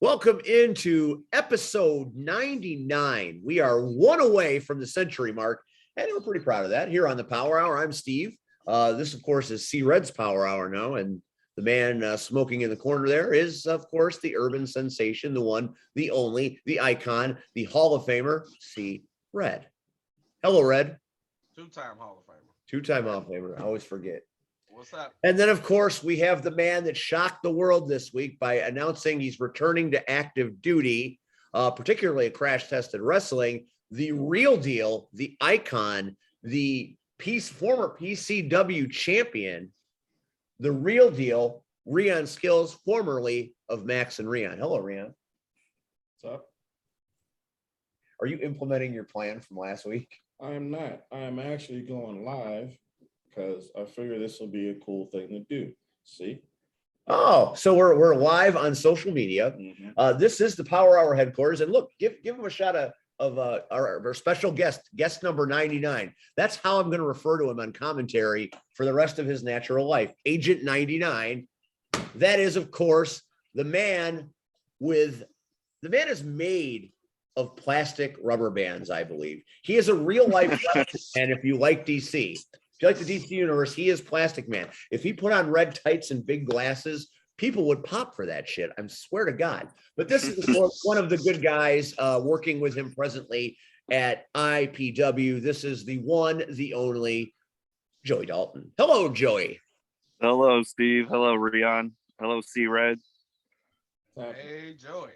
Welcome into episode 99. We are one away from the century mark, and we're pretty proud of that. Here on the Power Hour, I'm Steve. This, of course, is C Red's Power Hour now, and the man smoking in the corner there is, of course, the urban sensation, the one, the only, the icon, the Hall of Famer, C Red. Hello, Red. Two-time Hall of Famer. Two-time Hall of Famer. I always forget. What's up? And then, of course, we have the man that shocked the world this week by announcing he's returning to active duty, particularly at Crash Tested Wrestling, the real deal, the icon, the former PCW champion, the real deal, Rion Skills, formerly of Max and Rion. Hello, Rion. What's up? Are you implementing your plan from last week? I am not. I am actually going live because I figure this will be a cool thing to do. See? Oh, so we're live on social media. Mm-hmm. This is the Power Hour headquarters, and look, give them a shot of our special guest number 99. That's how I'm going to refer to him on commentary for the rest of his natural life. Agent 99. That is, of course, the man is made of plastic rubber bands, I believe. He is a real life and if you like DC. If you like the DC universe, he is Plastic Man. If he put on red tights and big glasses, people would pop for that shit. I swear to God. But this is one of the good guys working with him presently at IPW. This is the one, the only, Joey Dalton. Hello, Joey. Hello, Steve. Hello, Rion. Hello, C Red. Hey, Joey.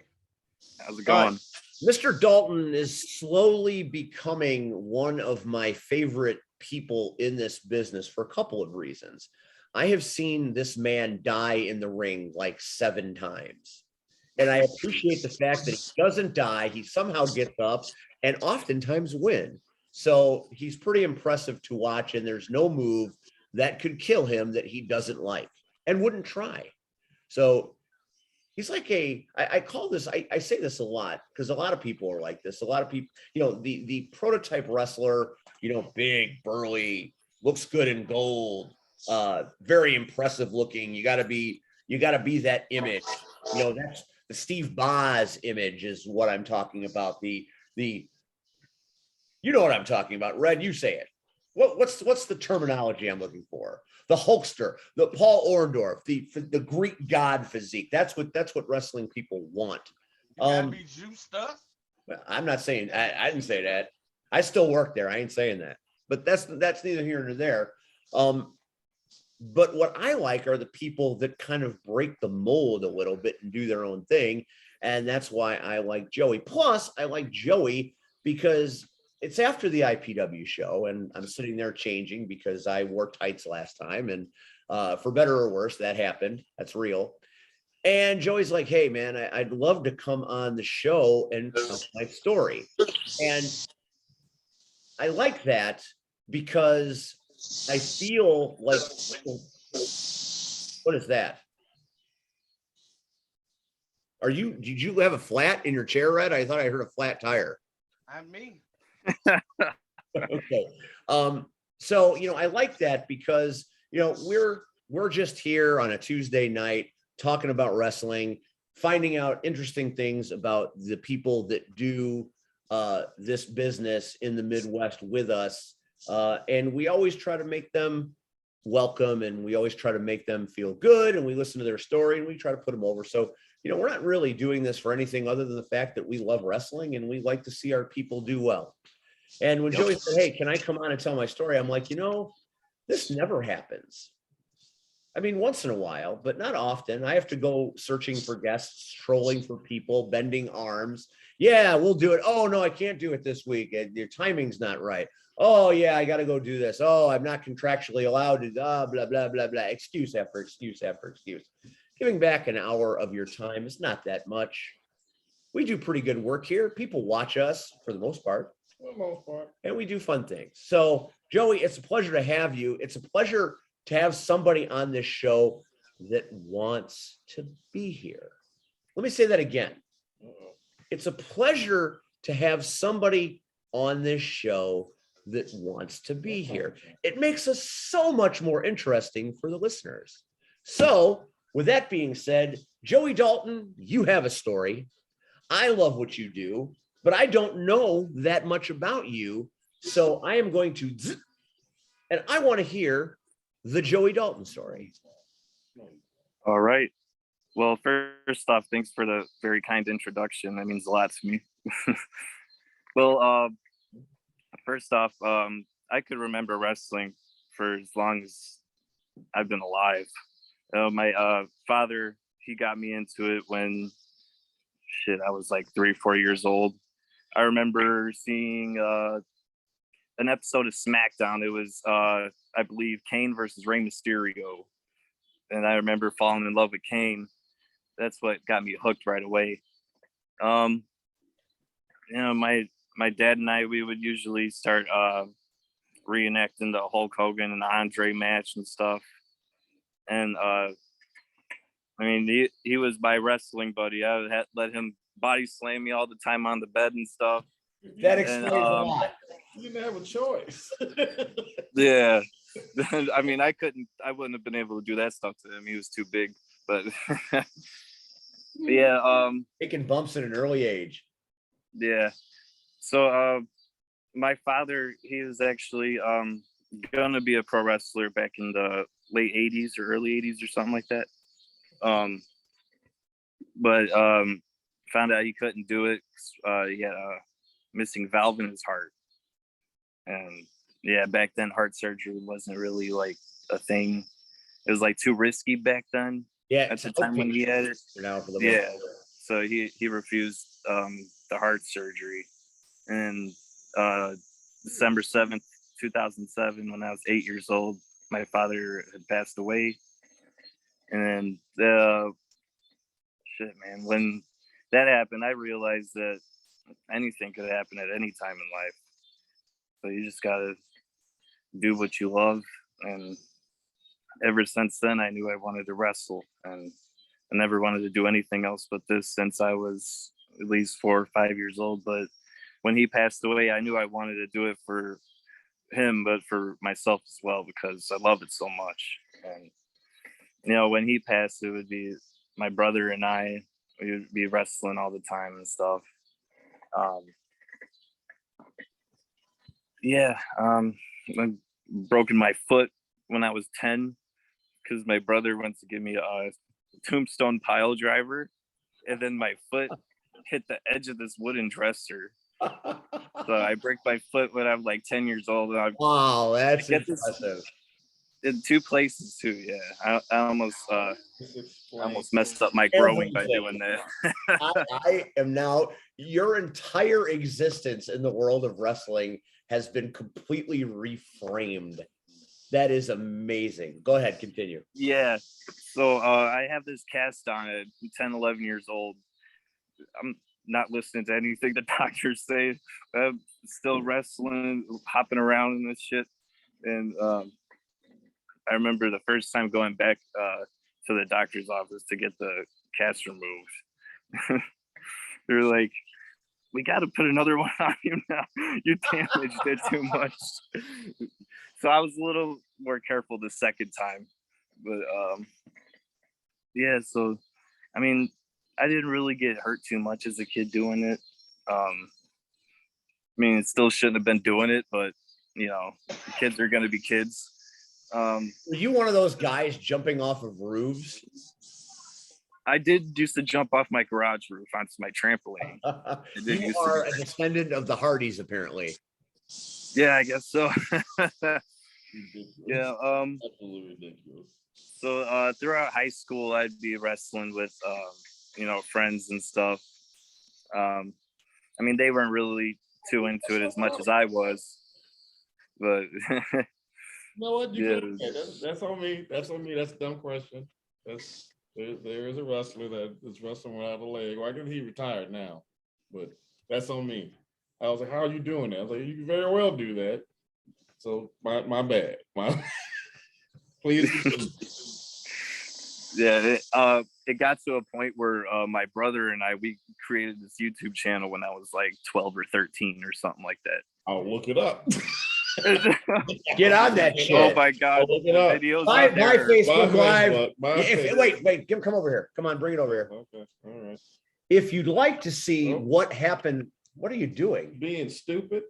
How's it going? Mr. Dalton is slowly becoming one of my favorite people in this business for a couple of reasons. I have seen this man die in the ring like 7 times. And I appreciate the fact that he doesn't die. He somehow gets up and oftentimes win. So he's pretty impressive to watch. And there's no move that could kill him that he doesn't like and wouldn't try. So he's like I call this, I say this a lot because a lot of people are like this. A lot of people, the prototype wrestler, big, burly, looks good in gold, very impressive looking. You gotta be that image. That's the Steve Boz image is what I'm talking about. The you know what I'm talking about. Red, you say it. What's the terminology I'm looking for? The Hulkster, the Paul Orndorff, the Greek god physique. That's what wrestling people want. You gotta be juiced up. I'm not saying I didn't say that. I still work there. I ain't saying that. But that's neither here nor there. But what I like are the people that kind of break the mold a little bit and do their own thing. And that's why I like Joey. Plus, I like Joey because it's after the IPW show and I'm sitting there changing because I wore tights last time. And for better or worse, that happened. That's real. And Joey's like, hey, man, I'd love to come on the show and tell my story. And I like that because I feel like, what is that? Did you have a flat in your chair, Red? I thought I heard a flat tire. I'm me. Okay. So, I like that because, we're just here on a Tuesday night talking about wrestling, finding out interesting things about the people that do this business in the Midwest with us. And we always try to make them welcome and we always try to make them feel good and we listen to their story and we try to put them over. So, we're not really doing this for anything other than the fact that we love wrestling and we like to see our people do well. And when Joey said, hey, can I come on and tell my story? I'm like, this never happens. I mean, once in a while, but not often. I have to go searching for guests, trolling for people, bending arms. Yeah, we'll do it. Oh, no, I can't do it this week. Your timing's not right. Oh, yeah, I got to go do this. Oh, I'm not contractually allowed to, blah, blah, blah, blah. Excuse after excuse after excuse. Giving back an hour of your time is not that much. We do pretty good work here. People watch us for the most part. For the most part. And we do fun things. So, Joey, it's a pleasure to have you. It's a pleasure to have somebody on this show that wants to be here. Let me say that again. It's a pleasure to have somebody on this show that wants to be here. It makes us so much more interesting for the listeners. So, with that being said, Joey Dalton, you have a story. I love what you do, but I don't know that much about you. So I am going to, and I want to hear the Joey Dalton story. All right. Well, first off, thanks for the very kind introduction. That means a lot to me. Well, first off, I could remember wrestling for as long as I've been alive. My father, he got me into it when I was like 3 or 4 years old. I remember seeing an episode of SmackDown. It was, I believe, Kane versus Rey Mysterio. And I remember falling in love with Kane. That's what got me hooked right away. My dad and I, we would usually start reenacting the Hulk Hogan and Andre match and stuff. And he was my wrestling buddy. I would let him body slam me all the time on the bed and stuff. That explains a lot. You didn't have a choice. Yeah. I wouldn't have been able to do that stuff to him. He was too big. But yeah. Taking bumps at an early age. Yeah. So my father, he was actually gonna be a pro wrestler back in the late 80s or early 80s or something like that. But found out he couldn't do it. He had a missing valve in his heart. And yeah, back then heart surgery wasn't really like a thing. It was like too risky back then. Yeah, at the time when he had it. Yeah, so he refused the heart surgery. And December 7th, 2007, when I was 8 years old, my father had passed away. And when that happened, I realized that anything could happen at any time in life. So you just gotta do what you love. And ever since then, I knew I wanted to wrestle, and I never wanted to do anything else but this since I was at least 4 or 5 years old. But when he passed away, I knew I wanted to do it for him, but for myself as well, because I love it so much. And when he passed, it would be my brother and I, we would be wrestling all the time and stuff. I broken my foot when I was 10 because my brother went to give me a tombstone pile driver, and then my foot hit the edge of this wooden dresser. So I break my foot when I'm like 10 years old. And wow, that's impressive. In 2 places too. Yeah, I almost messed up my growing by doing that. I am now, your entire existence in the world of wrestling has been completely reframed. That is amazing. Go ahead, continue. Yeah. So I have this cast on at 10, 11 years old. I'm not listening to anything the doctors say. I'm still wrestling, hopping around in this shit. And I remember the first time going back to the doctor's office to get the cast removed. They're like, we got to put another one on you now. You damaged it too much. So I was a little more careful the second time. But so I didn't really get hurt too much as a kid doing it. It still shouldn't have been doing it, but kids are going to be kids. Were you one of those guys jumping off of roofs? I did used to jump off my garage roof onto my trampoline. You are a descendant of the Hardys, apparently. Yeah, I guess so. Yeah. Absolutely ridiculous. So throughout high school, I'd be wrestling with friends and stuff. They weren't really too into it as much as I was, but you know what? That's on me. That's on me. That's a dumb question. There is a wrestler that is wrestling without a leg. Why didn't he retire now? But that's on me. I was like, how are you doing that? I was like, you can very well do that. So my bad. Please. Yeah, it got to a point where my brother and I, we created this YouTube channel when I was like 12 or 13 or something like that. I'll look it up. Get on that shit. Oh my God, Look the it up. videos My out there. Facebook Live. Facebook, my Yeah, Facebook. wait, come over here. Come on, bring it over here. Okay, all right. If you'd like to see Oh. what happened, what are you doing? Being stupid.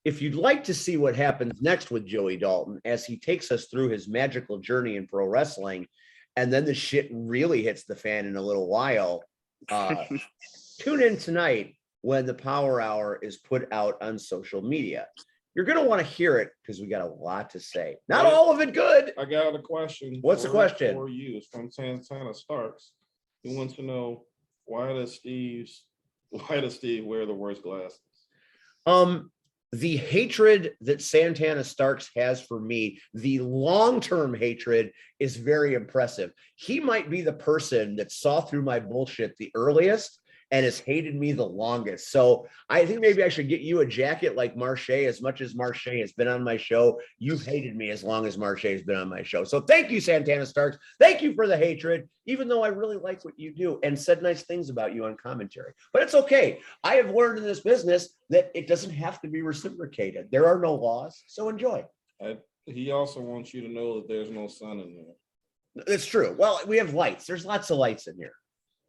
If you'd like to see what happens next with Joey Dalton as he takes us through his magical journey in pro wrestling, and then the shit really hits the fan in a little while, tune in tonight when the Power Hour is put out on social media. You're going to want to hear it because we got a lot to say. Not all of it good. I got a question. What's the question? For you? It's from Santana Starks. He wants to know why does Steve wear the worst glasses? The hatred that Santana Starks has for me, the long-term hatred, is very impressive. He might be the person that saw through my bullshit the earliest and has hated me the longest. So I think maybe I should get you a jacket like Marche. As much as Marche has been on my show, you've hated me as long as Marche has been on my show. So thank you, Santana Starks. Thank you for the hatred, even though I really like what you do and said nice things about you on commentary. But it's okay. I have learned in this business that it doesn't have to be reciprocated. There are no laws, so enjoy. He also wants you to know that there's no sun in there. It's true. Well, we have lights. There's lots of lights in here.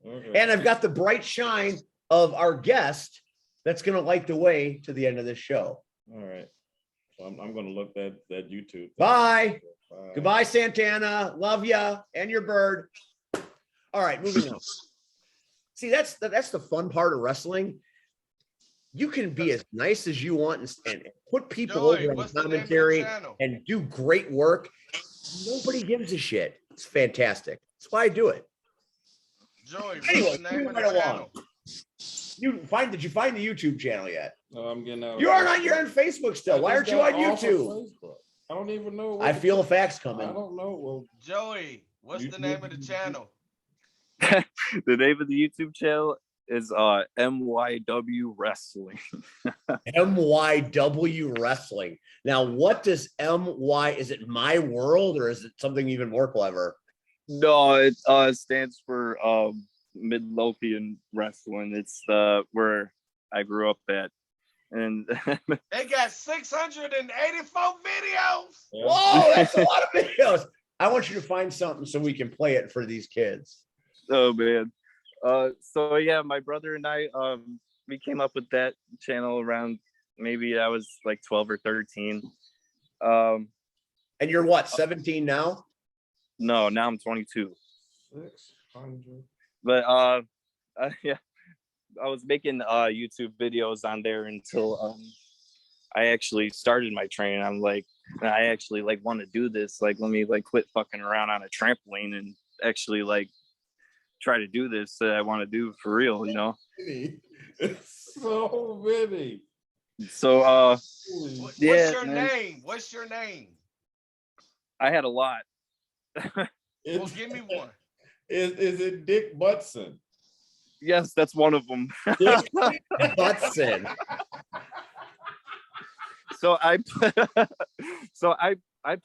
Okay. And I've got the bright shine of our guest that's going to light the way to the end of this show. All right. So I'm going to look at that YouTube. Bye. Bye. Goodbye, Santana. Love ya and your bird. All right, moving on. See, that's the fun part of wrestling. You can be as nice as you want and put people Joey, over on what's the name of the commentary channel? and do great work. Nobody gives a shit. It's fantastic. That's why I do it. Joey, Anyway, what's the name of the moving right channel? Did you find the YouTube channel yet? No, I'm getting out. You are not. You're on Facebook still. Why aren't you on YouTube? I don't even know. I feel the facts I coming. don't know. Well, Joey, what's the name of the channel? The name of the YouTube channel is MYW Wrestling. MYW Wrestling. Now, what does MY? Is it My World or is it something even more clever? No, it stands for Midlothian Wrestling. It's where I grew up at. And They got 684 videos. yeah. Whoa, that's a lot of videos. I want you to find something so we can play it for these kids. oh man. So yeah, my brother and I we came up with that channel around maybe I was like 12 or 13. And you're what, 17 now? No, now I'm 22. 600. But yeah, I was making YouTube videos on there until I actually started my training. I'm like, I actually like want to do this. Like, let me like quit fucking around on a trampoline and actually like try to do this that I want to do for real, you know? It's so many. So What's yeah, your man. name? What's your name? I had a lot. Well, give me one. Is it Dick Butson? Yes, that's one of them. Butson. So I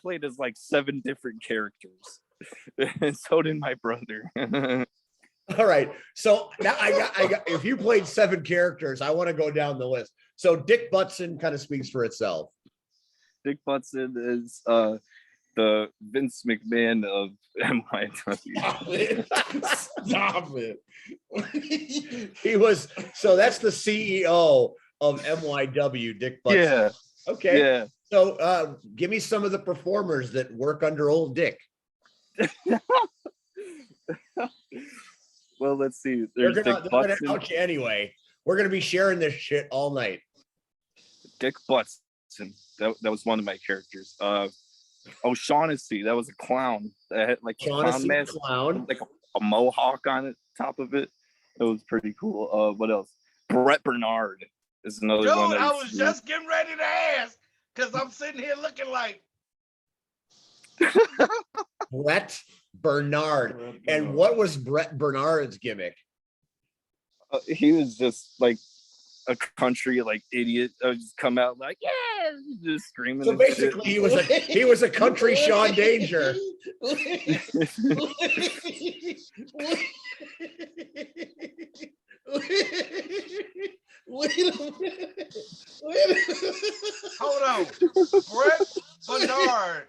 played as like 7 different characters. And so did my brother. All right. So now I got if you played 7 characters, I want to go down the list. So Dick Butson kind of speaks for itself. Dick Butson is the Vince McMahon of MYW. Stop it. He was so that's the CEO of MYW, Dick Butson. Yeah. Okay. Yeah. So give me some of the performers that work under old Dick. Well, let's see. They're There's gonna Dick out Butson. you anyway. We're gonna be sharing this shit all night. Dick Butson. That was one of my characters. O'Shaughnessy. That was a clown. That had like a clown Shaughnessy the mask, Clown. like a mohawk on it, top of it. It was pretty cool. What else? Brett Bernard is another Dude, one. I was just getting ready to ask because I'm sitting here looking like Brett Bernard. And what was Brett Bernard's gimmick? He was just like a country like idiot. Just come out like, yeah, just screaming. So and basically, shit. he was a country Sean Danger. Hold on. Brett Bernard.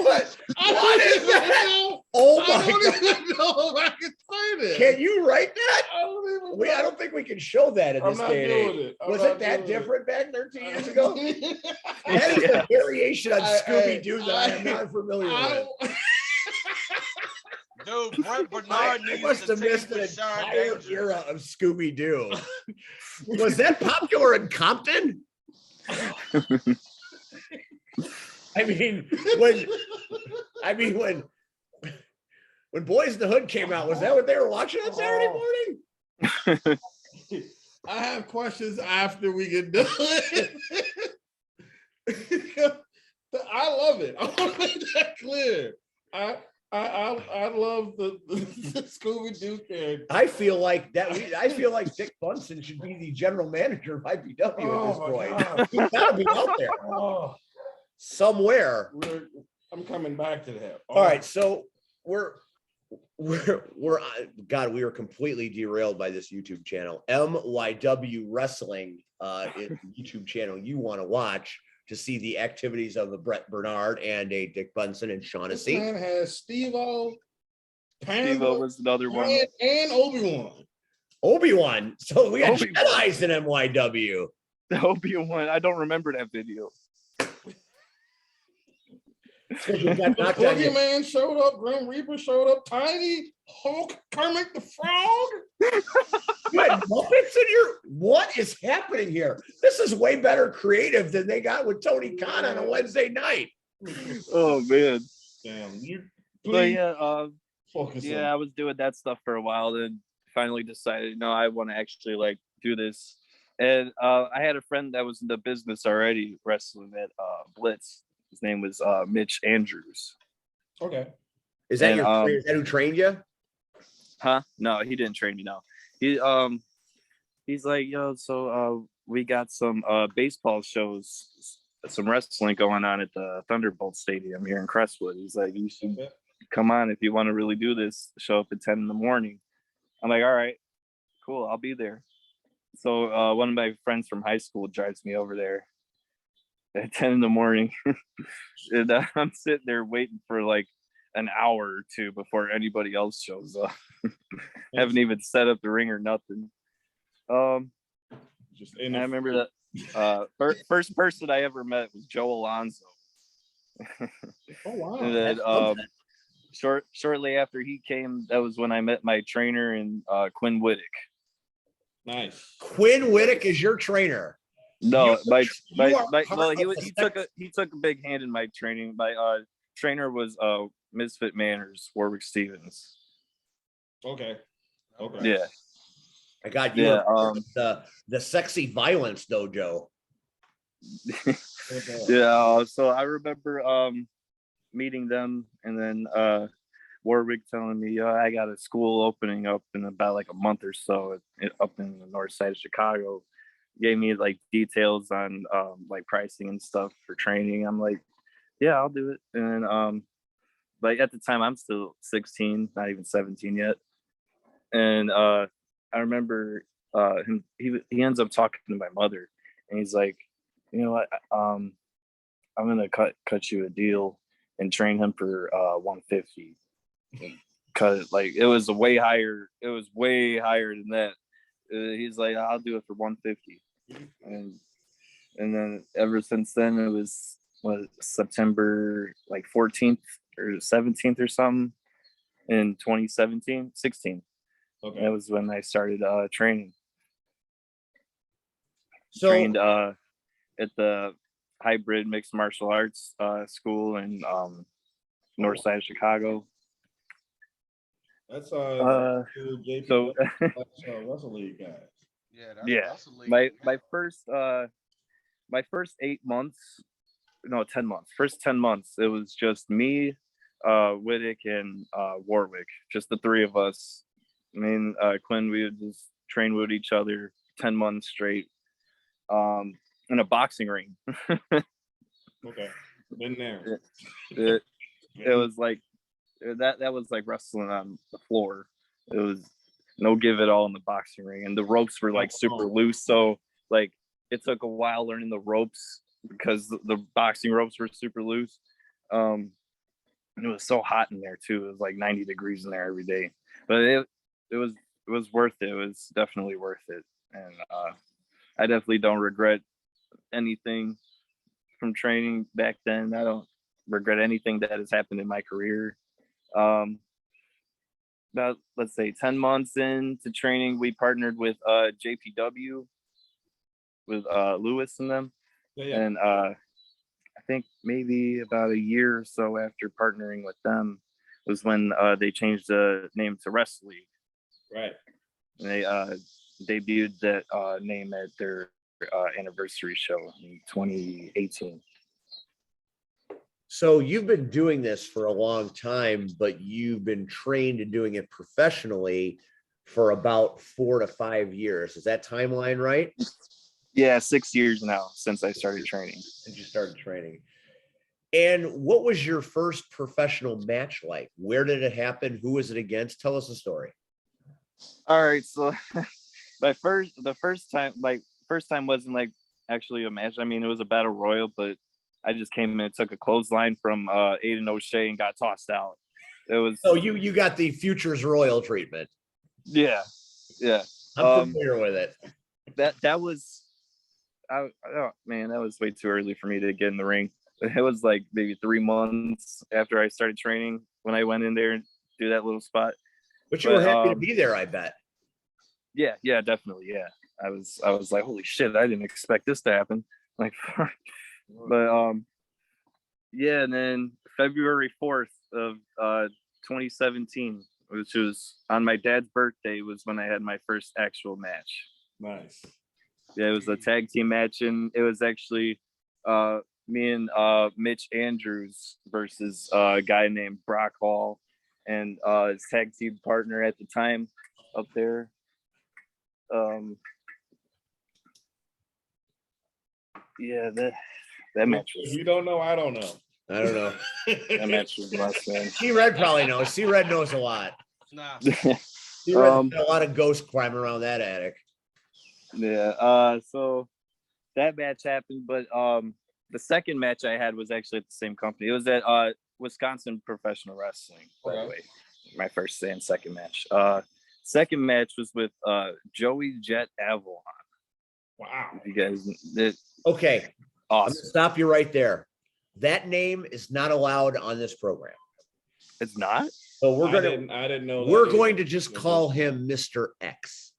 What? What is that? Oh I my don't god! even know if I can play this. Can you write that? I don't even I don't think we can show that in I'm this not day and doing age. it. I'm Was not it that doing it. different back 13 years ago? That is Yeah. a variation on I- Scooby Doo that I am I- not familiar I with. Dude, Brett I Bernard needs must to have missed an team with Sean entire Dangerous. era of Scooby Doo. Was that popular in Compton? I mean, when Boys in the Hood came out, was that what they were watching on Saturday morning? I have questions after we get done. I love it. I want to make that clear. I love the Scooby Doo character. I feel like Dick Bunsen should be the general manager of IPW at this point. He's gotta be out there Oh, somewhere. I'm coming back to that. All right, so we're God, we are completely derailed by this YouTube channel. MYW Wrestling is the YouTube channel you want to watch to see the activities of a Brett Bernard and a Dick Bunsen and This Shaughnessy. man has Steve-O, Steve-O was another one. and Obi-Wan. Obi-Wan. So we got Obi-Wan. Jedi's in MYW. The Obi-Wan. I don't remember that video. You got The knocked on your- Boogeyman showed up, Grim Reaper showed up, Tiny, Hulk, Kermit the Frog. You had Muppets in your. What is happening here? This is way better creative than they got with Tony Khan on a Wednesday night. Oh man. Damn, you But please yeah, focus yeah, I was doing that stuff for a while, then finally decided, no, I want to actually like do this. And I had a friend that was in the business already wrestling at Blitz. His name was Mitch Andrews. on. Okay. Is that And, is that who trained you? Huh? No, he didn't train me. No, he's like, yo, so we got some baseball shows, some wrestling going on at the Thunderbolt Stadium here in Crestwood. He's like, you should come on if you want to really do this. Show up at 10 in the morning. I'm like, all right, cool, I'll be there. So one of my friends from high school drives me over there at 10 in the morning. And I'm sitting there waiting for like an hour or two before anybody else shows up. Haven't even set up the ring or nothing. Just And I remember that first person I ever met was Joe Alonzo. Oh wow. And then shortly after he came, that was when I met my trainer and Quinn Whittick. Nice. Quinn Whittick is your trainer. No, You are well, part he of the he took a big hand in my training. My trainer was Misfit Manners, Warwick Stevens. Okay. Okay. Yeah. I got you. Yeah, The sexy violence dojo. Yeah, so I remember meeting them, and then Warwick telling me, I got a school opening up in about like a month or so up in the north side of Chicago. Gave me like details on like pricing and stuff for training. I'm like, yeah, I'll do it. And like at the time I'm still 16, not even 17 yet. And I remember he ends up talking to my mother, and he's like, you know what, I'm gonna cut you a deal and train him for 150. Cause like it was way higher than that. He's like, I'll do it for 150. And then ever since then it was September like 14th or 17th or something in 2017, 16. Okay. That was when I started training. So Trained at the hybrid mixed martial arts school in north side of Chicago. That's So Russell League guys. Yeah, that's yeah, Russell League. my first 8 months, no, 10 months. First 10 months, it was just me, Whittick, and Warwick, just the three of us. Me and Quinn, we would just train with each other 10 months straight, in a boxing ring. Okay. Been there. It was like that was like wrestling on the floor. It was no give it all in the boxing ring, and the ropes were like super loose, so like it took a while learning the ropes because the boxing ropes were super loose. And it was so hot in there too. It was like 90 degrees in there every day, but it was worth it. It was definitely worth it. And I definitely don't regret anything from training back then. I don't regret anything that has happened in my career. About, let's say, 10 months into training, we partnered with JPW, with Lewis and them. Yeah. And I think maybe about a year or so after partnering with them was when they changed the name to Wrestle League. Right. And they debuted that name at their anniversary show in 2018. So you've been doing this for a long time, but you've been trained in doing it professionally for about 4 to 5 years. Is that timeline right? Yeah, 6 years now since I started training. Since you started training. And what was your first professional match like? Where did it happen? Who was it against? Tell us the story. All right, so the first time wasn't like actually a match. I mean, it was a battle royal, but I just came in and took a clothesline from Aiden O'Shea and got tossed out. It was you got the Futures Royal treatment. Yeah. I'm familiar with it. That was oh man, that was way too early for me to get in the ring. It was like maybe 3 months after I started training when I went in there and do that little spot. But you were happy to be there, I bet. Yeah, definitely. Yeah. I was like, holy shit, I didn't expect this to happen. Like, but yeah, and then February 4th of 2017, which was on my dad's birthday, was when I had my first actual match. Nice. Yeah, it was a tag team match, and it was actually me and Mitch Andrews versus a guy named Brock Hall and his tag team partner at the time up there. Yeah, that match was. If you don't know, I don't know. I don't know. That match was nuts, man. C-Red probably knows. C-Red knows a lot. Nah. C-Red's got a lot of ghost climbing around that attic. Yeah. So that match happened, but the second match I had was actually at the same company. It was at Wisconsin Professional Wrestling, by the way. My first and second match. Second match was with Joey Jet Avalon. Wow. You guys, Okay. awesome. I'm gonna stop you right there. That name is not allowed on this program. It's not? So I didn't know. We're going to just call him Mr. X.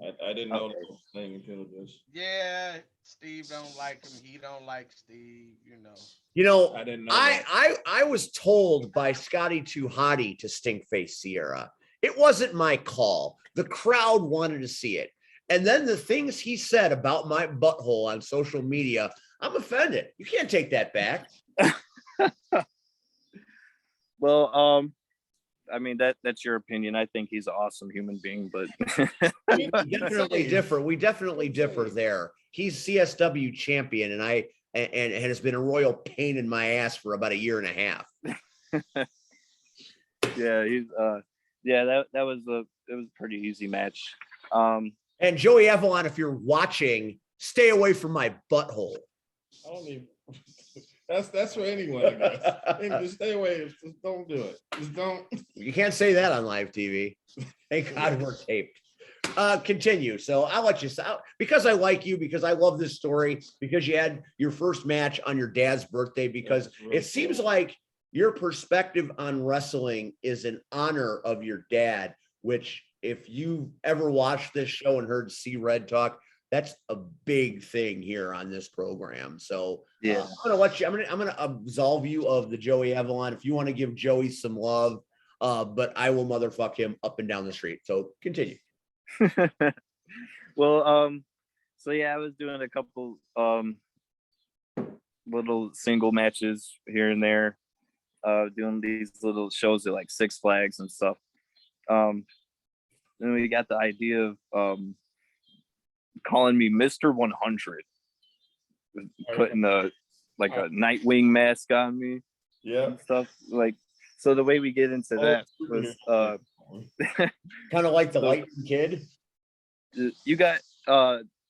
I didn't know that was thing until this. Yeah, Steve don't like him. He don't like Steve. I didn't know. I was told by Scotty Too Hottie to stink face Sierra. It wasn't my call. The crowd wanted to see it. And then the things he said about my butthole on social media, I'm offended. You can't take that back. Well, I mean, that's your opinion. I think he's an awesome human being, but We definitely differ there. He's CSW champion, and has been a royal pain in my ass for about 1.5 years. Yeah, that was it was a pretty easy match. And Joey Avalon, if you're watching, stay away from my butthole. I don't even. That's for anyone, I guess. Just stay away. Just don't do it. Just don't. You can't say that on live TV. Thank God we're taped. Continue. So I'll let you out because I like you, because I love this story, because you had your first match on your dad's birthday, because it seems like your perspective on wrestling is in honor of your dad, which if you ever watched this show and heard C-Red talk, that's a big thing here on this program. So yeah, I'm gonna absolve you of the Joey Avalon. If you want to give Joey some love, but I will motherfuck him up and down the street. So continue. Well, so yeah, I was doing a couple little single matches here and there, doing these little shows at like Six Flags and stuff. Then we got the idea of calling me Mr. 100, putting a Nightwing mask on me. Yeah. And stuff like. So the way we get into that was kind of like the Lightning Kid. You got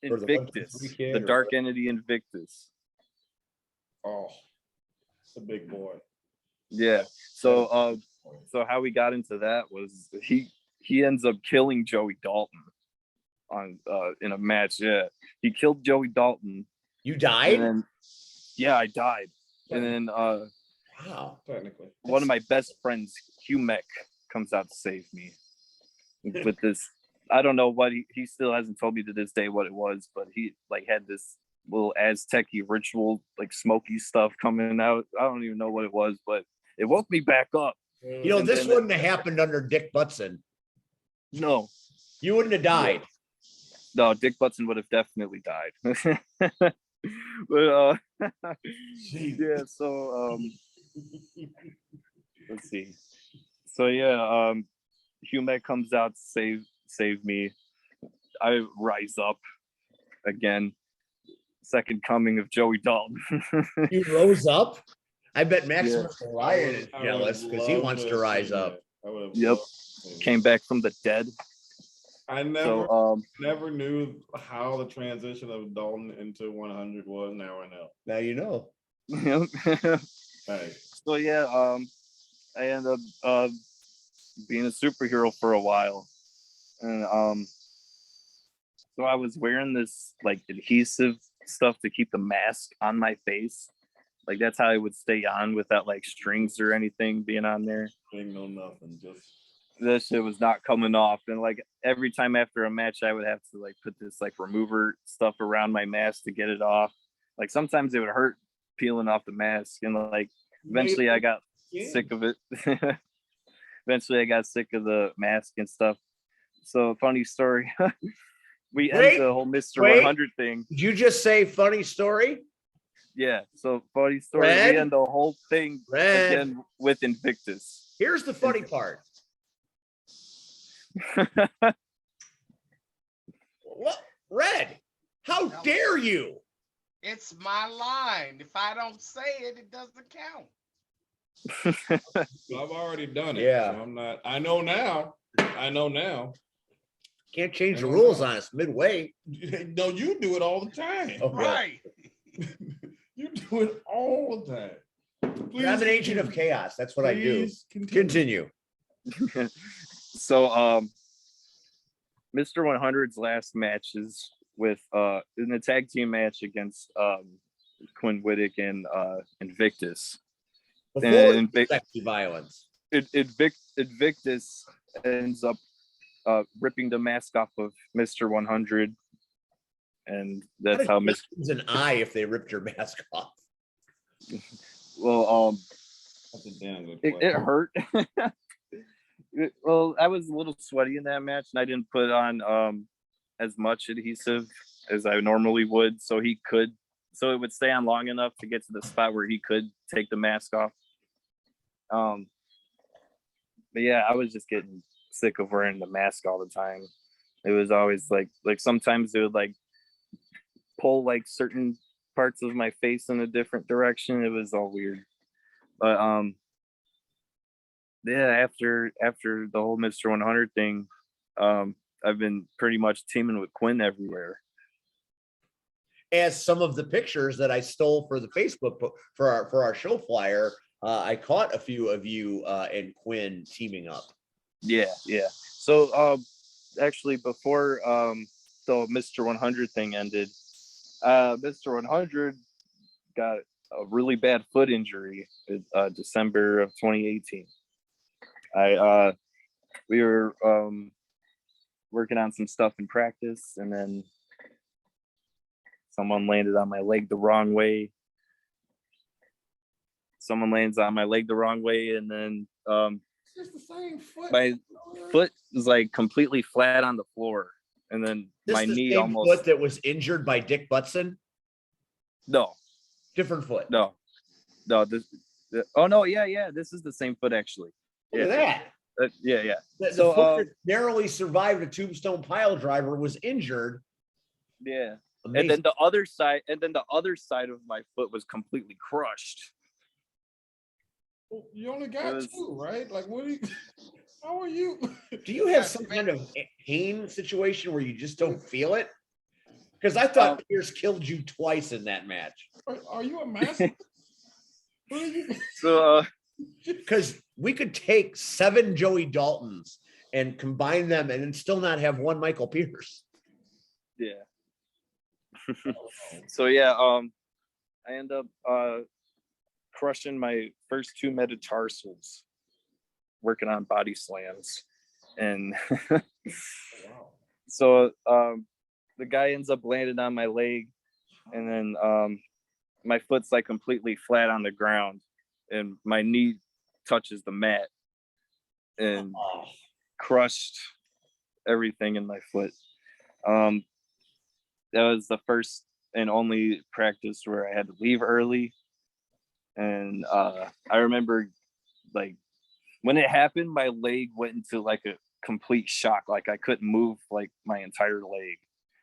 Invictus, the Dark Entity Invictus. Oh, it's a big boy. Yeah. So how we got into that was he ends up killing Joey Dalton on in a match. Yeah, he killed Joey Dalton. You died? And then, yeah, I died. And then Wow. Technically, one of my best friends, Gimmick, comes out to save me with this. I don't know what he still hasn't told me to this day what it was, but he like had this little Aztec-y ritual, like smoky stuff coming out. I don't even know what it was, but it woke me back up. You know, this wouldn't have happened under Dick Butson. No. You wouldn't have died. No, Dick Butson would have definitely died. But yeah, so let's see. So yeah, Hugh Mac comes out to save me. I rise up again. Second coming of Joey Dalton. You rose up? I bet Maximus I Ryan is would jealous because he love wants to have rise seen up. that. I would have Yep. loved to see that. Came back from the dead. I So never knew how the transition of Dalton into 100 was. Now I know. Now you know. Hey, so yeah, I ended up being a superhero for a while. And so I was wearing this like adhesive stuff to keep the mask on my face. Like that's how I would stay on without like strings or anything being on there. ain't no nothing. Just This shit was not coming off. And like every time after a match, I would have to like put this like remover stuff around my mask to get it off. Like sometimes it would hurt peeling off the mask. And like eventually I got sick of it. Eventually I got sick of the mask and stuff. So funny story. We end the whole Mr. 100 thing. Did you just say funny story? Yeah. So funny story. Red? We end the whole thing again with Invictus. Here's the funny part. What? Red, how dare you? It's my line. If I don't say it, it doesn't count. I've already done it. Yeah. So I'm not. I know now. Can't change the rules on us midway. No, you do it all the time. Okay. Right. You do it all the time. Please I'm an agent of chaos. That's what I do. please Continue. So Mr. 100's last match is with in a tag team match against Quinn Whittick and Invictus. Before And sexy violence. Invictus ends up ripping the mask off of Mr. 100, and that's how Mr. an eye if they ripped your mask off. Well, That's a damn good it hurt. Well, I was a little sweaty in that match, and I didn't put on as much adhesive as I normally would, so it would stay on long enough to get to the spot where he could take the mask off. But yeah, I was just getting sick of wearing the mask all the time. It was always like sometimes it would like pull like certain parts of my face in a different direction. It was all weird. But yeah, after the whole Mr. 100 thing, I've been pretty much teaming with Quinn everywhere. As some of the pictures that I stole for the Facebook for our show flyer, I caught a few of you and Quinn teaming up. Yeah. So actually before the Mr. 100 thing ended, Mr. 100 got a really bad foot injury in December of 2018. We were working on some stuff in practice, and then someone landed on my leg the wrong way. Someone lands on my leg the wrong way, and then It's the same foot. my foot was like completely flat on the floor, and then This my the knee same almost foot that was injured by Dick Butson. no Different foot. this oh no yeah this is the same foot actually. Look at that. Yeah. The So, foot that narrowly survived a tombstone pile driver was injured. Yeah. Amazing. And then the other side of my foot was completely crushed. Well, you only got two, right? Like, what? How are you? Do you have some kind of pain situation where you just don't feel it? Because I thought Pierce killed you twice in that match. Are you a master? So Because we could take 7 Joey Daltons and combine them and then still not have one Michael Pierce. yeah. So yeah, I end up crushing my first 2 metatarsals working on body slams. And so the guy ends up landing on my leg, and then my foot's like completely flat on the ground and my knee touches the mat and crushed everything in my foot. That was the first and only practice where I had to leave early. And I remember, like, when it happened, my leg went into like a complete shock. Like I couldn't move like my entire leg.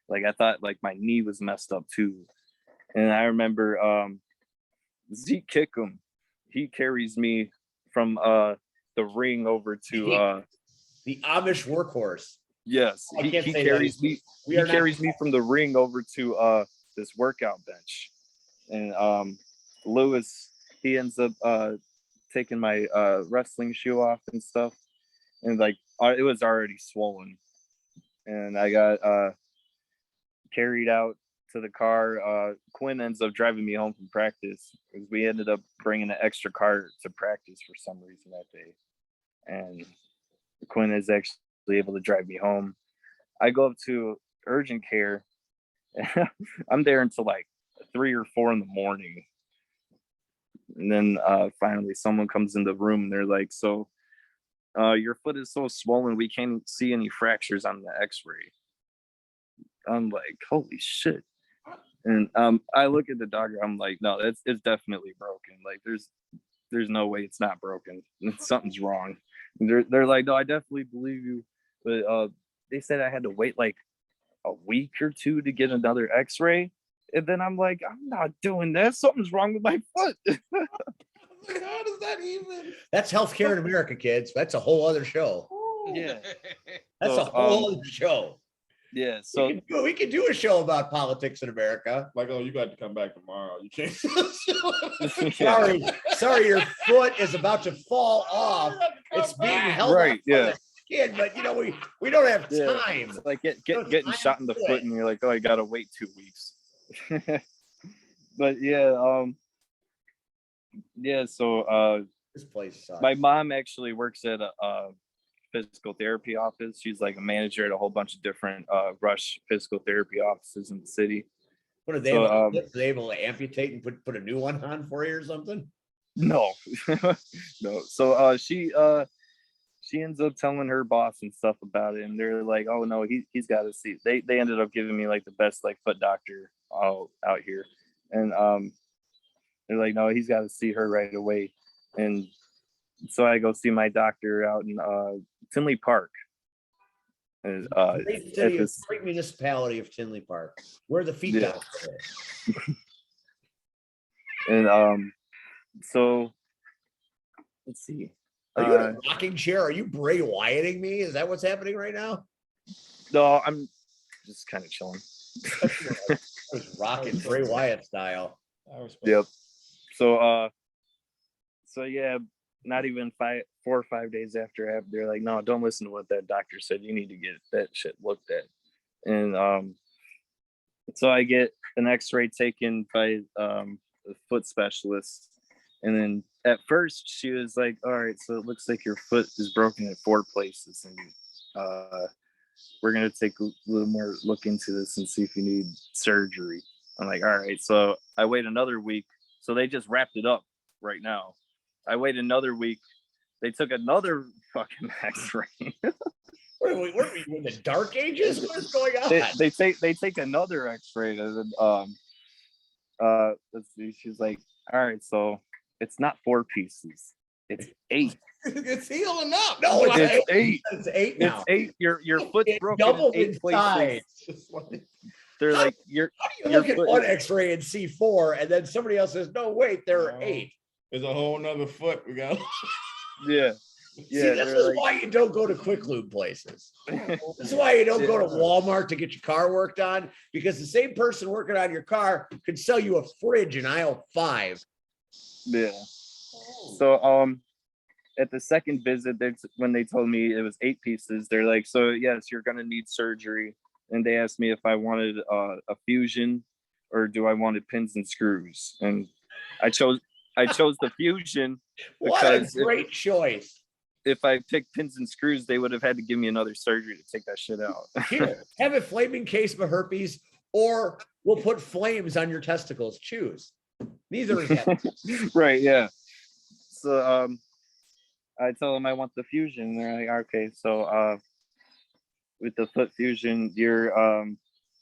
Like I thought like my knee was messed up too. And I remember Zeke Kickham, he carries me from the ring over to the Amish workhorse. Yes, he carries me. He carries me from the ring over to this workout bench, and Lewis, he ends up taking my wrestling shoe off and stuff, and like it was already swollen, and I got carried out to the car. Quinn ends up driving me home from practice because we ended up bringing an extra car to practice for some reason that day, and Quinn is actually able to drive me home. I go up to urgent care. I'm there until like 3 or 4 in the morning. And then finally someone comes in the room and they're like, so your foot is so swollen, we can't see any fractures on the x-ray. I'm like, holy shit. And I look at the doctor, I'm like, no, it's definitely broken. Like there's no way it's not broken. Something's wrong. And they're like, no, I definitely believe you. But they said I had to wait like a week or 2 to get another x-ray. And then I'm like, I'm not doing that. Something's wrong with my foot. How does that even? That's healthcare in America, kids. That's a whole other show. Yeah. That's So, a whole other show. Yeah. So we can do a show about politics in America. Like, oh, you got to come back tomorrow. You can't. Sorry, your foot is about to fall off. It's being held right. up Yeah. by the skin, but we don't have Yeah. time. It's like getting shot in the foot, and you're like, oh, I gotta wait 2 weeks. But yeah, so This place sucks. my mom actually works at a physical therapy office. She's like a manager at a whole bunch of different Rush physical therapy offices in the city. What are they? So, Are they able to amputate and put a new one on for you or something? No, no. So she ends up telling her boss and stuff about it, and they're like, oh no, he's got to see. They ended up giving me like the best like foot doctor out here, and they're like, no, he's got to see her right away. And so I go see my doctor out in Tinley Park. And, Great municipality of Tinley Park, where the feet Yeah. doctor is. And so let's see. Are you in a rocking chair? Are you Bray Wyatting me? Is that what's happening right now? No, I'm just kind of chilling. I was rocking Bray Wyatt style. Yep. So yeah, not even 4 or 5 days after they're like, no, don't listen to what that doctor said. You need to get that shit looked at. And so I get an x-ray taken by a foot specialist. And then at first she was like, all right, so it looks like your foot is broken in 4 places. And we're going to take a little more look into this and see if you need surgery. I'm like, all right. So I wait another week. So they just wrapped it up right now. I wait another week. They took another fucking x-ray. What are we in the dark ages? What is going on? They take another x-ray. And let's see. She's like, all right, so it's not 4 pieces. It's 8. It's healing up. No, It's 8. It's 8 now. It's 8. Your foot's It broken doubled in 8 in size. places. They're like, How do you look at one x-ray and see 4 and then somebody else says, no, wait, there are 8? There's a whole nother foot we got. Yeah. See, this is why you don't go to quick lube places. This is why you don't go to Walmart to get your car worked on, because the same person working on your car could sell you a fridge in aisle 5. Yeah. So at the second visit, when they told me it was 8 pieces, they're like, so yes, you're gonna need surgery. And they asked me if I wanted a fusion or do I wanted pins and screws. And I chose the fusion What a because great choice. if I picked pins and screws, they would have had to give me another surgery to take that shit out. Here, have a flaming case of herpes, or we'll put flames on your testicles. Choose. Neither is that. Right, yeah. So I told them I want the fusion. And they're like, okay, so with the foot fusion, you're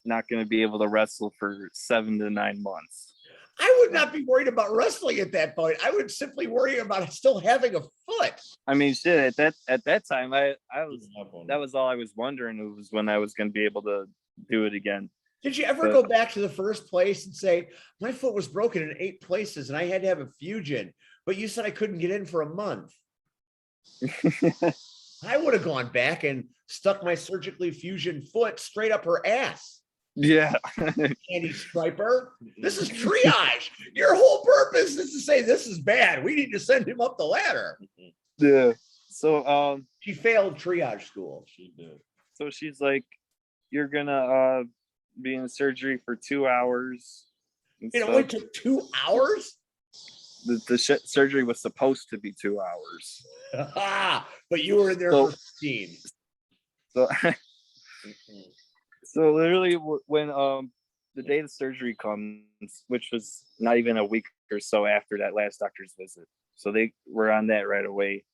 not going to be able to wrestle for 7 to 9 months. I would not be worried about wrestling at that point. I would simply worry about still having a foot. I mean, shit. At that time, I was that was all I was wondering. It was when I was going to be able to do it again. Did you ever go back to the first place and say, my foot was broken in 8 places and I had to have a fusion, but you said I couldn't get in for a month? I would have gone back and stuck my surgically fusion foot straight up her ass. Yeah. Candy Striper, this is triage. Your whole purpose is to say this is bad. We need to send him up the ladder. Yeah. So she failed triage school. She did. So she's like, you're gonna be in surgery for 2 hours. It only took 2 hours? The surgery was supposed to be 2 hours. But you were in there for 15. So so literally when the day the surgery comes, which was not even a week or so after that last doctor's visit, so they were on that right away.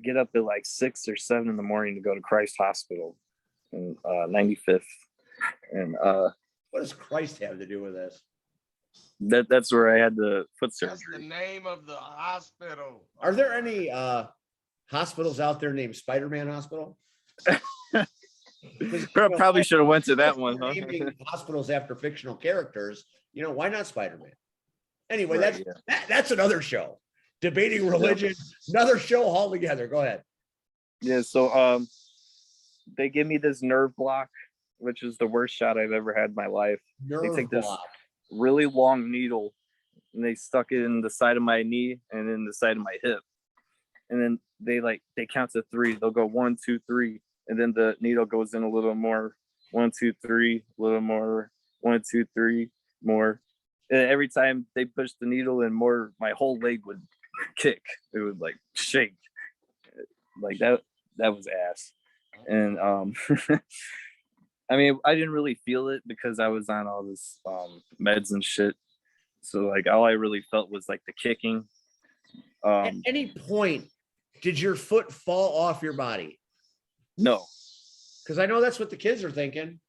Get up at like 6 or 7 in the morning to go to Christ Hospital in 95th. And what does Christ have to do with this? That's where I had the foot surgery. That's the name of the hospital. Are there any hospitals out there named Spider-Man Hospital? Probably should have went to that one, huh? Naming hospitals after fictional characters, why not Spider-Man? Anyway, Right, that's another show. Debating religion, another show altogether. Go ahead. Yeah, so they give me this nerve block, which is the worst shot I've ever had in my life. They take this really long needle and they stuck it in the side of my knee and in the side of my hip. And then they count to 3. They'll go 1, 2, 3. And then the needle goes in a little more. 1, 2, 3, a little more. 1, 2, 3, more. And every time they push the needle in more, my whole leg would kick. It would like shake. Like that was ass. And I mean, I didn't really feel it because I was on all this meds and shit. So like all I really felt was like the kicking. At any point, did your foot fall off your body? No. Because I know that's what the kids are thinking.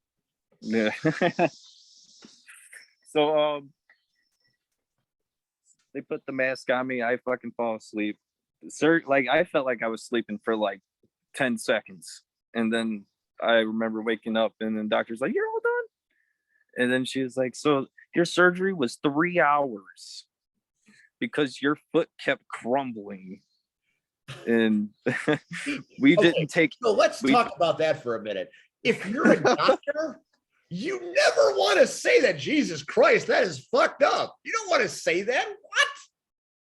Yeah. So they put the mask on me. I fucking fall asleep. Like I felt like I was sleeping for like 10 seconds. And then I remember waking up and then doctor's like, you're all done. And then she was like, so your surgery was 3 hours because your foot kept crumbling. And we didn't take. So let's talk about that for a minute. If you're a doctor, you never want to say that. Jesus Christ, that is fucked up. You don't want to say that. What?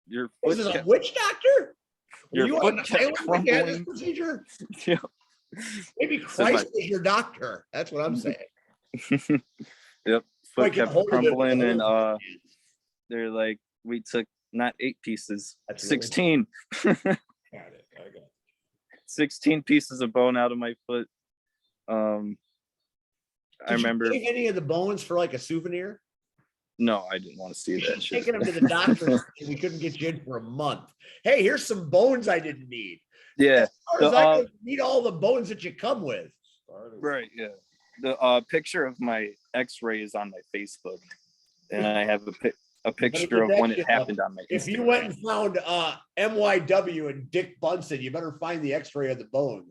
Your foot is this a witch doctor? Your you foot kept crumbling. This procedure? Yeah. Maybe Christ is your doctor. That's what I'm saying. Yep. Foot kept crumbling, and they're like, we took not 8 pieces, 16. I got it. 16 pieces of bone out of my foot. I remember. Did you take any of the bones for like a souvenir? No, I didn't want to see that shit. Taking them to the doctor and we couldn't get you in for a month. Hey, here's some bones I didn't need. Yeah. I need all the bones that you come with. Right. Yeah. The picture of my X-ray is on my Facebook, and I have a picture of when it happened on my Instagram. If you went and found MYW and Dick Bunsen, you better find the X-ray of the bone.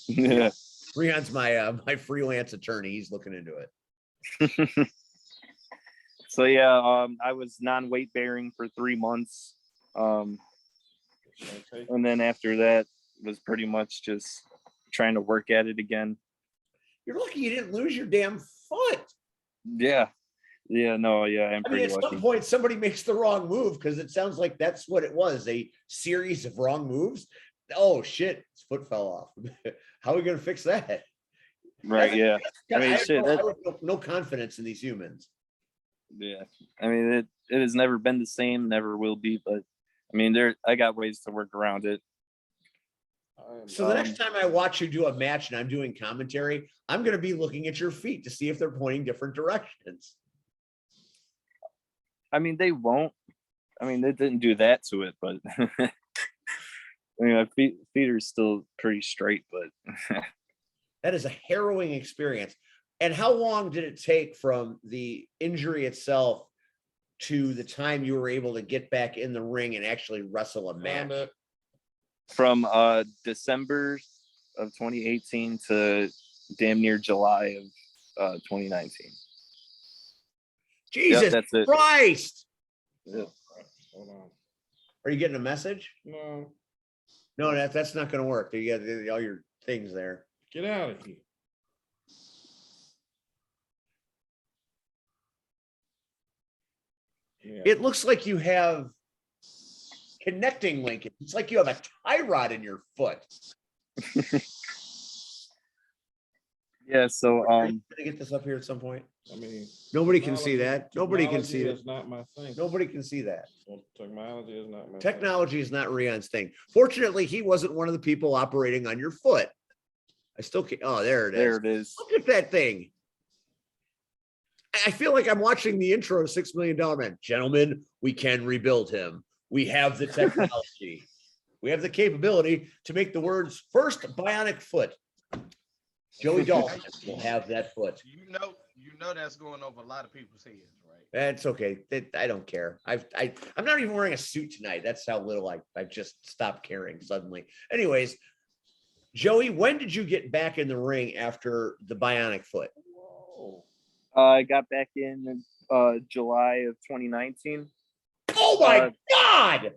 Yeah. Rion's my freelance attorney. He's looking into it. So yeah, I was non-weight bearing for 3 months, and then after that was pretty much just trying to work at it again. You're lucky you didn't lose your damn foot. Yeah, Yeah, no, yeah, I'm I mean, pretty at some lucky. point, somebody makes the wrong move because it sounds like that's what it was, a series of wrong moves. Oh, shit, his foot fell off. How are we going to fix that? Right, yeah. I mean, shit, I have no confidence in these humans. yeah. I mean, it has never been the same, never will be, but I mean, I got ways to work around it. So the next time I watch you do a match and I'm doing commentary, I'm going to be looking at your feet to see if they're pointing different directions. I mean, they won't. I mean, they didn't do that to it, but I mean, my feet are still pretty straight, but That is a harrowing experience. And how long did it take from the injury itself to the time you were able to get back in the ring and actually wrestle a match? from December of 2018 to damn near July of 2019. Jesus Yep, that's it. Christ! Yeah. Hold on. Are you getting a message? No, No, that's not going to work. You got all your things there. get out of here. Yeah. It looks like you have connecting linkage. It's like you have a tie rod in your foot. Yeah, so Are you gonna get this up here at some point? I mean, Nobody can see that. Nobody can see technology it. is not my thing. Nobody can see that. Well, technology is not my Technology is not Rion's thing. Fortunately, he wasn't one of the people operating on your foot. I still can't. Oh, there it is. there it is. Look at that thing. I feel like I'm watching the intro to $6 Million Man. Gentlemen, we can rebuild him. We have the technology. We have the capability to make the words first bionic foot. Joey Dalton will have that foot. You know that's going over a lot of people's heads, right? That's okay. I don't care. I'm not even wearing a suit tonight. That's how little I just stopped caring suddenly. Anyways, Joey, when did you get back in the ring after the bionic foot? Whoa. I got back in July of 2019. Oh my God!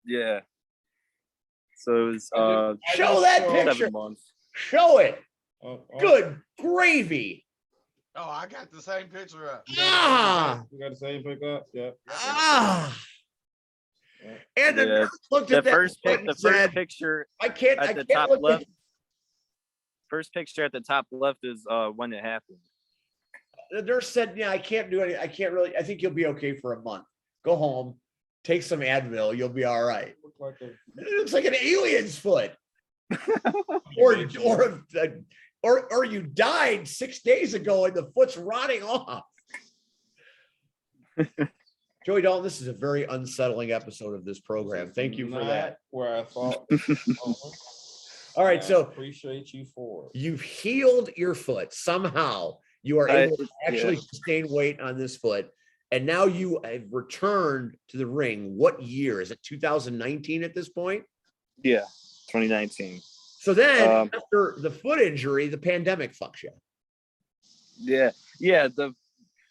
Yeah. So it was Show that picture. 7 months. Show it. Oh, Good gravy. Oh, I got the same picture up. Ah. You got the same pickup? Yeah. Ah. And the Yeah. nurse looked The at that first foot and said, picture I can't at the look top at left. First picture at the top left is when it happened. the nurse said, yeah, I can't do it. I can't really. I think you'll be okay for a month. Go home, take some Advil. You'll be all right. Look like a, It looks like an alien's foot. or you died 6 days ago and the foot's rotting off. Joey Dalton, this is a very unsettling episode of this program. Thank you for not that. Where I thought. All right, so appreciate you for it. you've healed your foot somehow. You are able to actually sustain weight on this foot. And now you have returned to the ring. What year? Is it 2019 at this point? Yeah, 2019. So then after the foot injury, the pandemic fucks you. Yeah.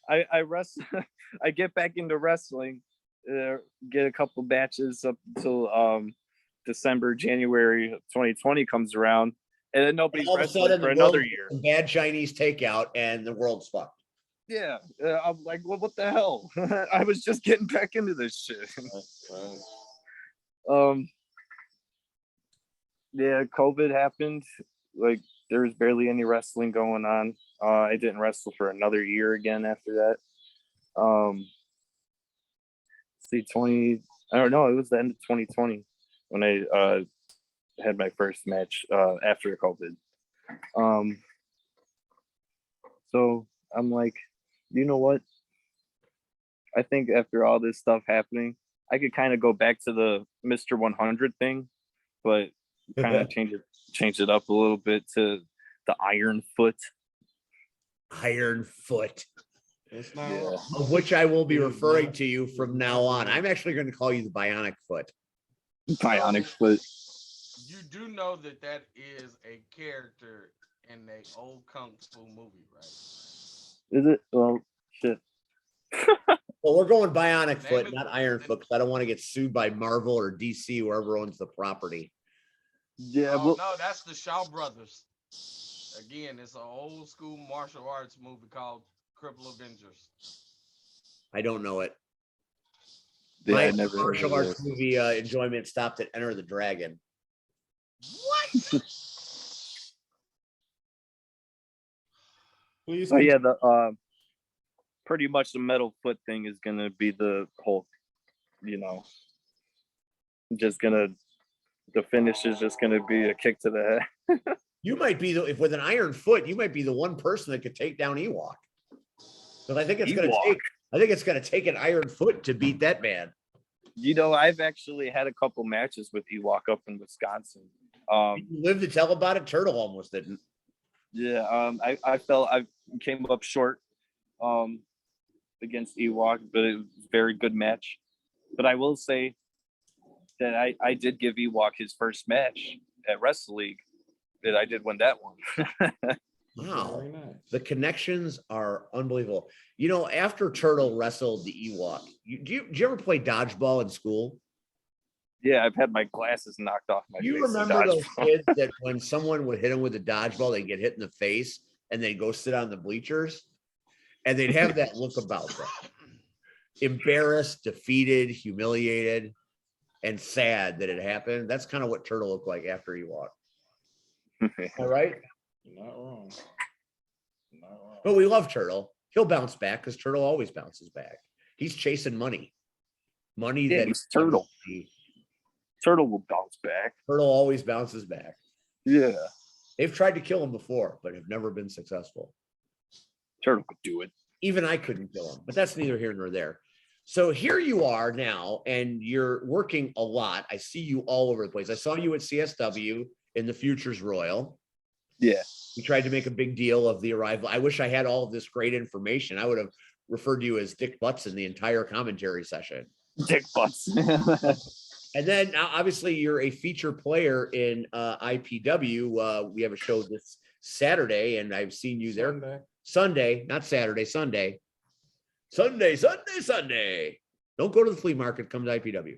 I wrestle. I get back into wrestling, get a couple batches up until December, January of 2020 comes around, and then nobody's All of a wrestling sudden, for the another world- year. Bad Chinese takeout and the world's fucked. Yeah, I'm like, well, what the hell? I was just getting back into this shit. Yeah, COVID happened. Like, there was barely any wrestling going on. I didn't wrestle for another year again after that. I don't know, it was the end of 2020 when I had my first match after COVID. So I'm like, you know what? I think after all this stuff happening, I could kind of go back to the Mr. 100 thing, but kind of change it up a little bit to the Iron Foot. Iron Foot, It's not of which I will be referring to you from now on. I'm actually going to call you the Bionic Foot. Bionic Foot. You do know that is a character in the old Kung Fu movie, right? Is it? Well, shit. Well, we're going Bionic Name Foot, it- not Iron Foot, because I don't want to get sued by Marvel or DC, whoever owns the property. Yeah, Oh, well, no, that's the Shaw Brothers. Again, it's an old school martial arts movie called Cripple Avengers. I don't know it. Yeah, My I never heard martial of arts it. movie enjoyment stopped at Enter the Dragon. What? Please. So yeah, the pretty much the metal foot thing is gonna be the whole, you know, just gonna the finish is just gonna be a kick to the head. You might be if with an iron foot, you might be the one person that could take down Ewok. Because I think it's going to Ewok. take. I think it's going to take an iron foot to beat that man. You know, I've actually had a couple matches with Ewok up in Wisconsin. You live to tell about it. Turtle almost didn't. Yeah, I felt I came up short against Ewok, but it was a very good match. But I will say that I did give Ewok his first match at Wrestle League. That I did win that one. Wow. Very nice. The connections are unbelievable. You know, after Turtle wrestled the Ewok, did you ever play dodgeball in school? Yeah, I've had my glasses knocked off my face. You in remember those dodgeball. kids that when someone would hit them with a dodgeball, they'd get hit in the face and they'd go sit on the bleachers and they'd have that look about them. Embarrassed, defeated, humiliated, and sad that it happened. That's kind of what Turtle looked like after Ewok. All right. You're not wrong. You're not wrong. But we love Turtle. He'll bounce back because Turtle always bounces back. He's chasing money. Money Yeah, that he's Turtle. Turtle will bounce back. Turtle always bounces back. Yeah, They've tried to kill him before, but have never been successful. Turtle could do it. Even I couldn't kill him, but that's neither here nor there. So here you are now, and you're working a lot. I see you all over the place. I saw you at CSW in the Futures Royal. Yeah. We tried to make a big deal of the arrival. I wish I had all of this great information. I would have referred to you as Dick Butts in the entire commentary session. Dick Butts. And then obviously you're a feature player in IPW. We have a show this Saturday, and I've seen you there. Sunday, not Saturday, Sunday. Sunday. Don't go to the flea market, come to IPW.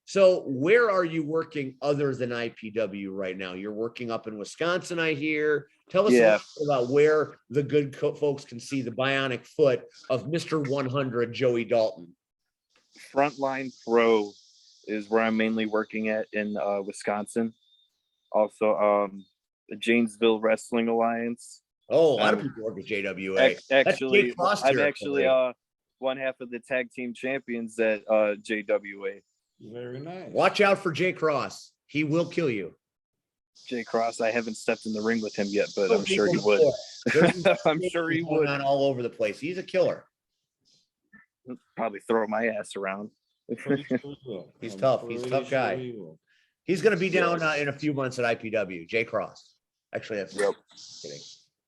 So where are you working other than IPW right now? You're working up in Wisconsin, I hear. Tell us a little bit about where the good folks can see the bionic foot of Mr. 100, Joey Dalton. Frontline Pro is where I'm mainly working at in Wisconsin. Also, the Janesville Wrestling Alliance. Oh, a lot of people work at JWA. Actually, I'm actually territory. one half of the tag team champions at JWA. Very nice. Watch out for Jay Cross. He will kill you. Jay Cross, I haven't stepped in the ring with him yet, but I'm sure he would. I'm sure he would. On all over the place. He's a killer. Probably throw my ass around. He's tough. He's a tough guy. He's going to be down in a few months at IPW. Jay Cross. Actually, that's kidding.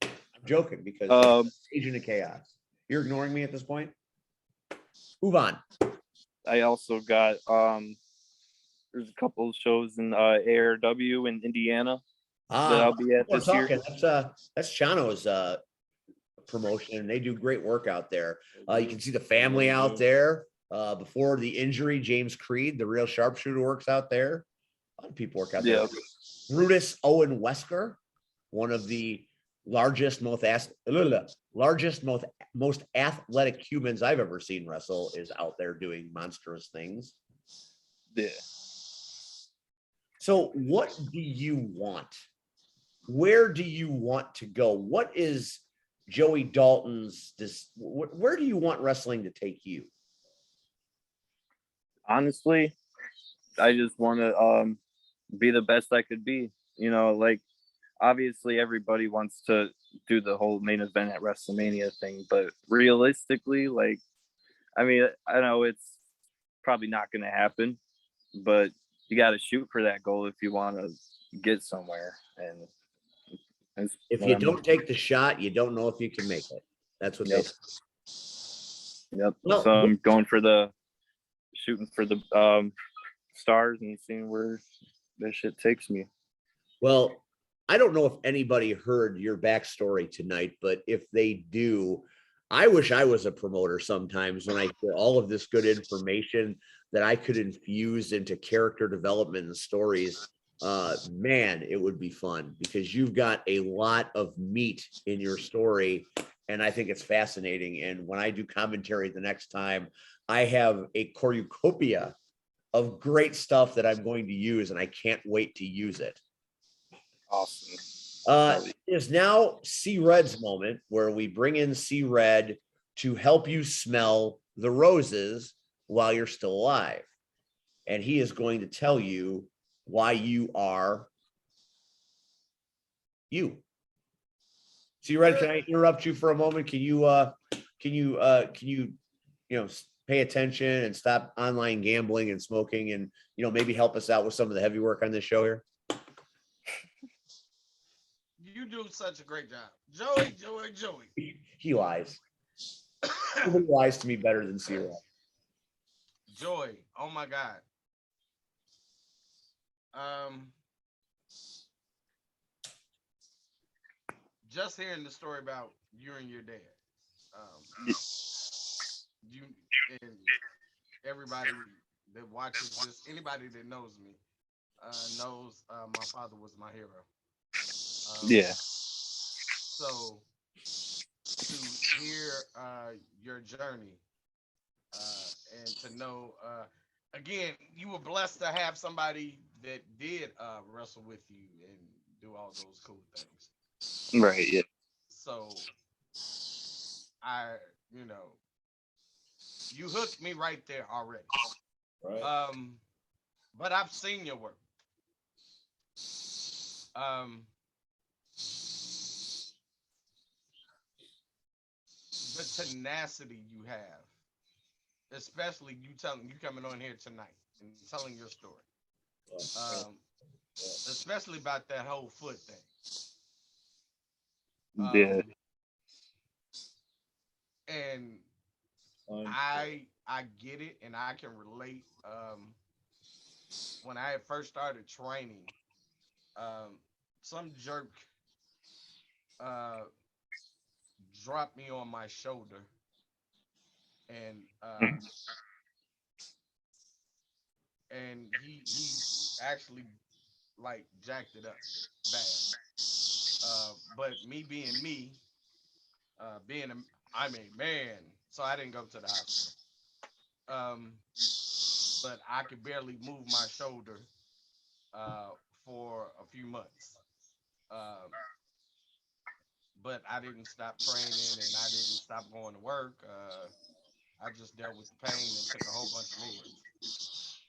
I'm joking because Agent of Chaos. You're ignoring me at this point. Move on. I also got there's a couple of shows in ARW in Indiana that I'll be at this year. That's Chano's promotion, and they do great work out there. You can see the family out there. Before the injury, James Creed, the real sharpshooter, works out there. A lot of people work out there. Brutus Owen Wesker, one of the largest, most athletic humans I've ever seen wrestle, is out there doing monstrous things. Yeah. So what do you want? Where do you want to go? What is Joey Dalton's where do you want wrestling to take you? Honestly, I just want to be the best I could be. You know, like obviously everybody wants to do the whole main event at WrestleMania thing, but realistically, like, I mean, I know it's probably not going to happen, but you got to shoot for that goal if you want to get somewhere. And if you don't take the shot, you don't know if you can make it. That's what they say. Yep. Well, So I'm shooting for the stars and seeing where this shit takes me. Well, I don't know if anybody heard your backstory tonight, but if they do, I wish I was a promoter sometimes when I get all of this good information that I could infuse into character development and stories. Man, it would be fun because you've got a lot of meat in your story And I think it's fascinating. And when I do commentary the next time, I have a cornucopia of great stuff that I'm going to use, and I can't wait to use it. Awesome. Is now C Red's moment where we bring in C Red to help you smell the roses while you're still alive. And he is going to tell you why you are you. C Red, can I interrupt you for a moment? Can you pay attention and stop online gambling and smoking, and maybe help us out with some of the heavy work on this show here? You do such a great job. Joey. He lies. Nobody lies to me better than C Red. Joy, oh my God. Just hearing the story about you and your dad. You and everybody that watches this, anybody that knows me, knows my father was my hero. Yeah. So to hear your journey and to know, again, you were blessed to have somebody that did wrestle with you and do all those cool things. Right. Yeah. So you hooked me right there already. Right. But I've seen your work. The tenacity you have, especially you coming on here tonight and telling your story. Especially about that whole foot thing. Yeah. And I get it, and I can relate. When I had first started training, some jerk dropped me on my shoulder, and he actually like jacked it up bad. But me being me, I'm a man, so I didn't go to the hospital. But I could barely move my shoulder for a few months. But I didn't stop training, and I didn't stop going to work. I just dealt with the pain and took a whole bunch of meds.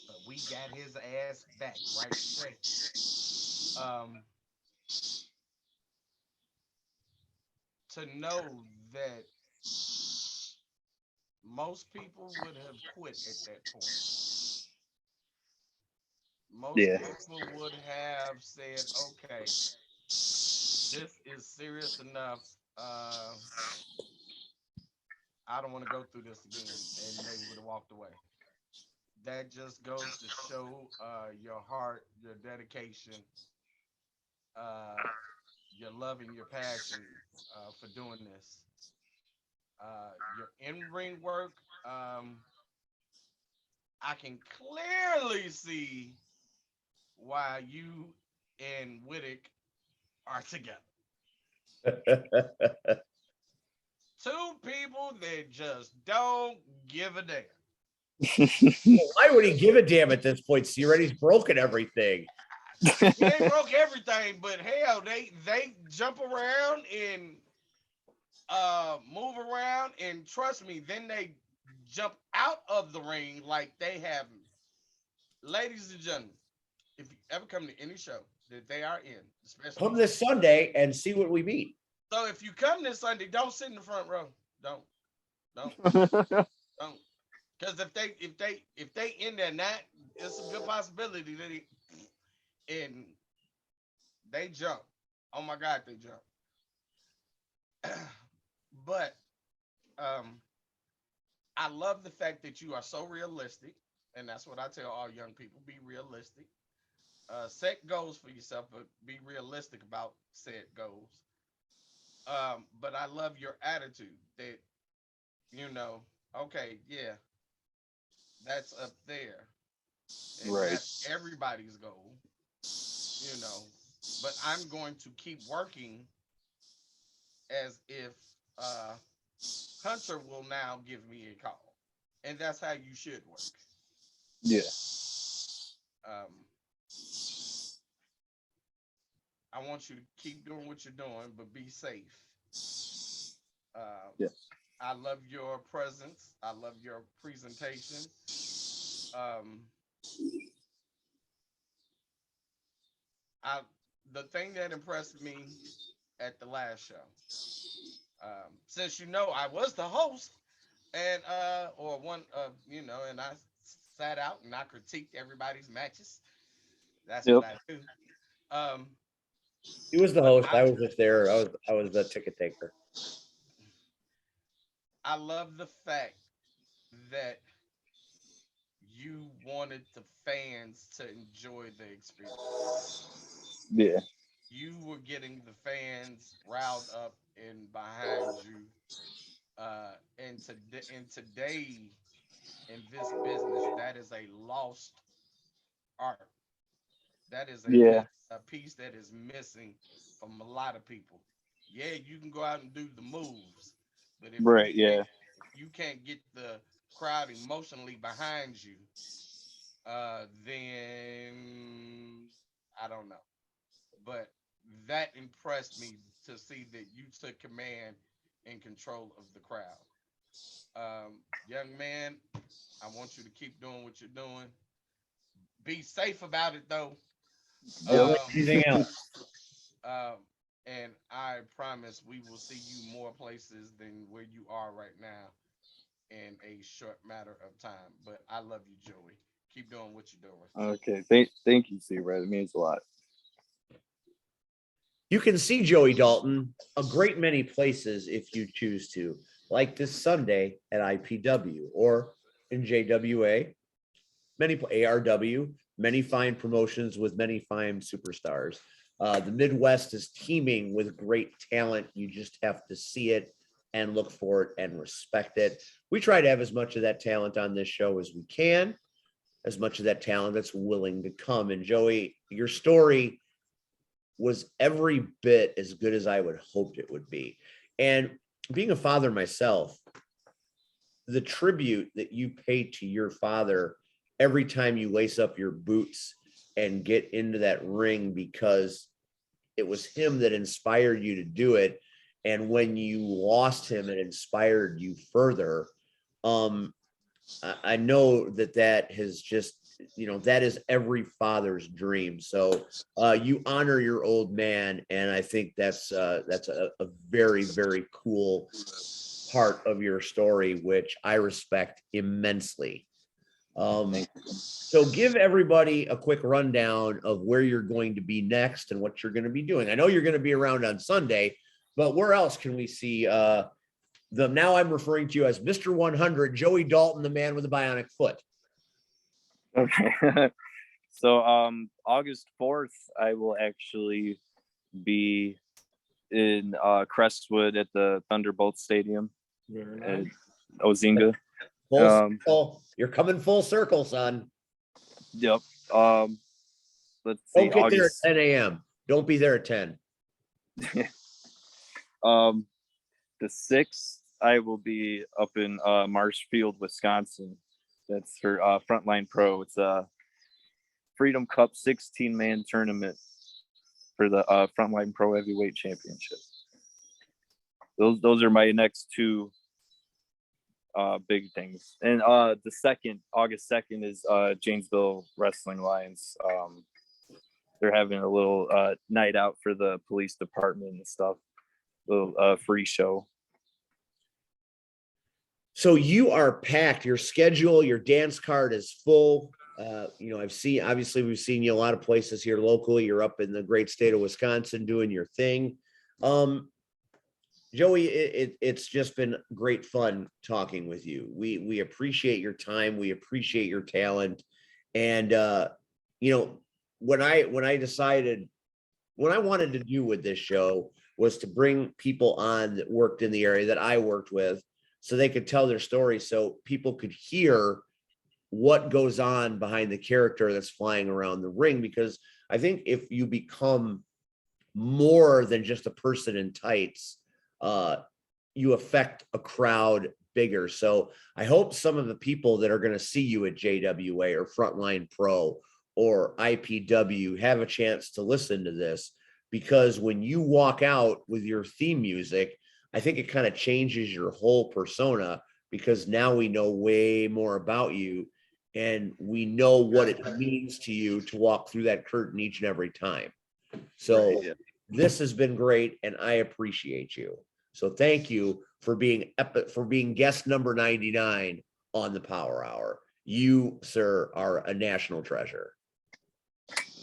But we got his ass back right straight. To know that most people would have quit at that point. Most people would have said, okay, this is serious enough. I don't want to go through this again. And they would have walked away. That just goes to show your heart, your dedication, your love and your passion for doing this. Your in-ring work, I can clearly see why you and Whittick are together. Two people that just don't give a damn. Why would he give a damn at this point? See, already he's broken everything. They broke everything, but hell, they jump around and move around, and trust me, then they jump out of the ring like they have. Ladies and gentlemen, if you ever come to any show that they are in, especially come this Sunday and see what we meet. So if you come this Sunday, don't sit in the front row. Don't. Because if they in there not, it's a good possibility that they jump. Oh my God, they jump. But I love the fact that you are so realistic, and that's what I tell all young people: be realistic. Set goals for yourself, but be realistic about said goals. But I love your attitude that, okay, yeah, that's up there. And Right. that's everybody's goal, but I'm going to keep working as if Hunter will now give me a call, and that's how you should work. Yeah. Um, I want you to keep doing what you're doing, but be safe. Uh, Yeah. I love your presence. I love your presentation. Um, I the thing that impressed me at the last show, since I was the host, and or one and I sat out and I critiqued everybody's matches. That's what Yep. I do. Um, He was the but host. I was just there. I was the ticket taker. I love the fact that you wanted the fans to enjoy the experience. Yeah. You were getting the fans riled up and behind you. And today in this business, that is a lost art. That is Yeah. a piece that is missing from a lot of people. Yeah, you can go out and do the moves, but Right. Yeah. if you can't get the crowd emotionally behind you, then I don't know. But that impressed me to see that you took command and control of the crowd. Young man, I want you to keep doing what you're doing. Be safe about it though. Just Yep. like Um, anything else. um, and I promise we will see you more places than where you are right now in a short matter of time. But I love you, Joey. Keep doing what you're doing. Okay. Thank you, Seabright. It means a lot. You can see Joey Dalton a great many places if you choose to, like this Sunday at IPW or in JWA, many ARW, many fine promotions with many fine superstars. The Midwest is teeming with great talent. You just have to see it and look for it and respect it. We try to have as much of that talent on this show as we can, as much of that talent that's willing to come. And Joey, your story was every bit as good as I would hoped it would be. And being a father myself, the tribute that you pay to your father every time you lace up your boots and get into that ring, because it was him that inspired you to do it. And when you lost him, it inspired you further. Um, I know that has just, that is every father's dream. So you honor your old man. And I think that's a very, very cool part of your story, which I respect immensely. So give everybody a quick rundown of where you're going to be next and what you're going to be doing. I know you're going to be around on Sunday, but where else can we see now I'm referring to you as Mr. 100, Joey Dalton, the man with the bionic foot. Okay. So August 4th, I will actually be in Crestwood at the Thunderbolt Stadium Very at nice. Ozinga. Full circle. You're coming full circle, son. Yep. Let's Don't see, get there at August 10 a.m. Don't be there at 10. the 6th, I will be up in Marshfield, Wisconsin. That's for Frontline Pro. It's a Freedom Cup 16-man tournament for the Frontline Pro Heavyweight Championship. Those are my next two big things. And the August 2nd is Janesville Wrestling Lions. They're having a little night out for the police department and stuff. Little free show. So you are packed. Your schedule, your dance card is full. We've seen you a lot of places here locally. You're up in the great state of Wisconsin doing your thing. Joey, it's just been great fun talking with you. We appreciate your time. We appreciate your talent. And when I wanted to do with this show was to bring people on that worked in the area that I worked with, so they could tell their story, so people could hear what goes on behind the character that's flying around the ring. Because I think if you become more than just a person in tights, you affect a crowd bigger. So I hope some of the people that are going to see you at JWA or Frontline Pro or IPW have a chance to listen to this, because when you walk out with your theme music, I think it kind of changes your whole persona, because now we know way more about you and we know what it means to you to walk through that curtain each and every time. So this has been great and I appreciate you. So thank you for being guest number 99 on the Power Hour. You, sir, are a national treasure.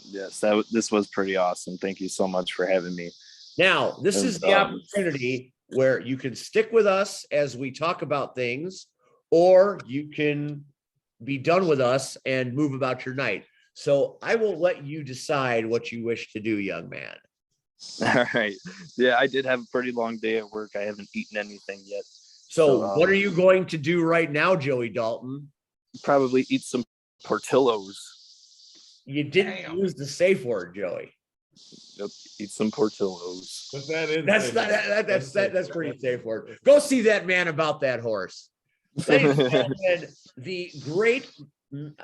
Yes, this was pretty awesome. Thank you so much for having me. Now, this is the opportunity where you can stick with us as we talk about things, or you can be done with us and move about your night. So I will let you decide what you wish to do, young man. All right. Yeah, I did have a pretty long day at work. I haven't eaten anything yet. So what are you going to do right now, Joey Dalton? Probably eat some Portillo's. You didn't use the safe word, Joey. Yep, eat some Portillo's. That's pretty safe word. Go see that man about that horse. Ladies and gentlemen, the great,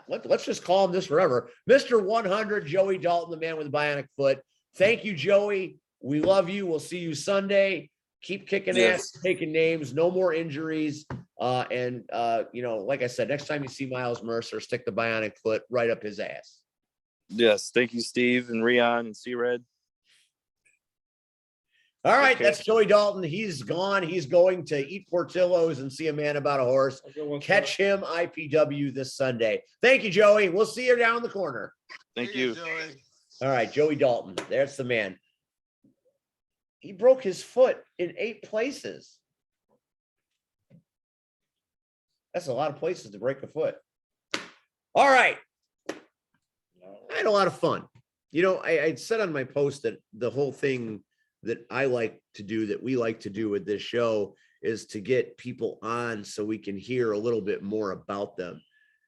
let's just call him this forever, Mr. 100 Joey Dalton, the man with the bionic foot. Thank you, Joey. We love you. We'll see you Sunday. Keep kicking ass, taking names, no more injuries. And like I said, next time you see Miles Mercer, stick the bionic foot right up his ass. Yes, thank you, Steve and Rion and C-Red. All right, that's Joey Dalton. He's gone. He's going to eat Portillo's and see a man about a horse. Catch him IPW this Sunday. Thank you, Joey. We'll see you down the corner. Thank you. Joey. All right, Joey Dalton. That's the man. He broke his foot in 8 places. That's a lot of places to break a foot. All right. I had a lot of fun. I said on my post that the whole thing that I like to do, that we like to do with this show, is to get people on so we can hear a little bit more about them.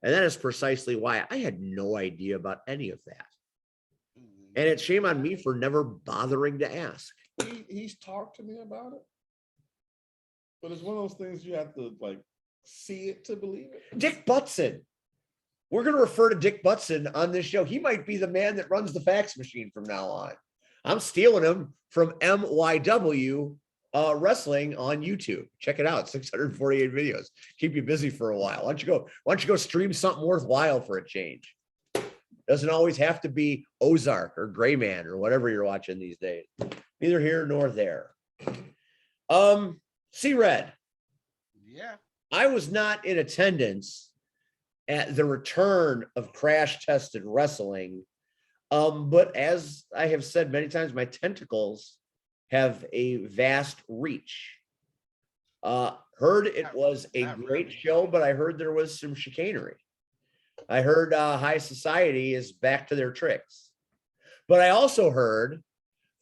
And that is precisely why I had no idea about any of that. And it's shame on me for never bothering to ask. He's talked to me about it, but it's one of those things you have to see it to believe it. Dick Butson. We're going to refer to Dick Butson on this show. He might be the man that runs the fax machine from now on. I'm stealing him from MYW Wrestling on YouTube. Check it out. 648 videos. Keep you busy for a while. Why don't you go stream something worthwhile for a change? Doesn't always have to be Ozark or Gray Man or whatever you're watching these days. Neither here nor there. C-Red. Yeah. I was not in attendance at the return of Crash Tested Wrestling. But as I have said many times, my tentacles have a vast reach. Heard it was a great show, but I heard there was some chicanery. I heard High Society is back to their tricks. But I also heard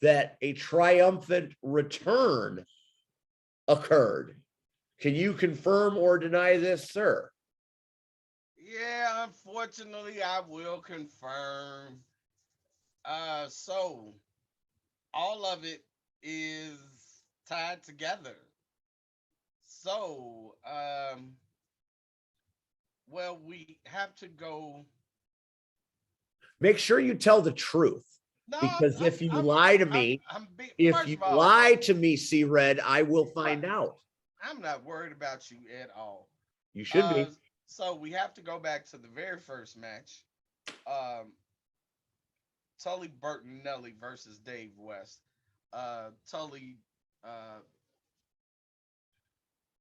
that a triumphant return occurred. Can you confirm or deny this, sir? Yeah, unfortunately, I will confirm. So all of it is tied together. So, well, we have to go. Make sure you tell the truth. No, because if you lie to me, C-Red, I will find out. I'm not worried about you at all. You should be. So we have to go back to the very first match. Tully Bertinelli versus Dave West. Tully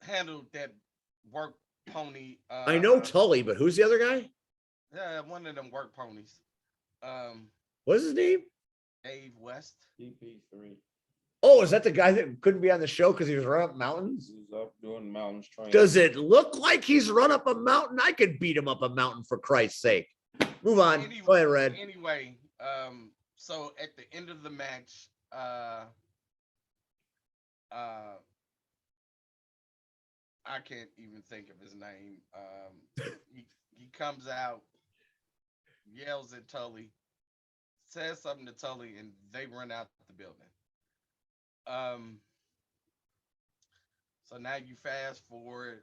handled that work pony. I know Tully, but who's the other guy? Yeah, one of them work ponies. What's his name? Dave West. DP3. Oh, is that the guy that couldn't be on the show because he was running up mountains? He's up doing mountains training. Does it look like he's run up a mountain? I could beat him up a mountain for Christ's sake. Move on. Go ahead, Red. Anyway, so at the end of the match, I can't even think of his name. He comes out, yells at Tully, says something to Tully, and they run out the building. So now you fast forward,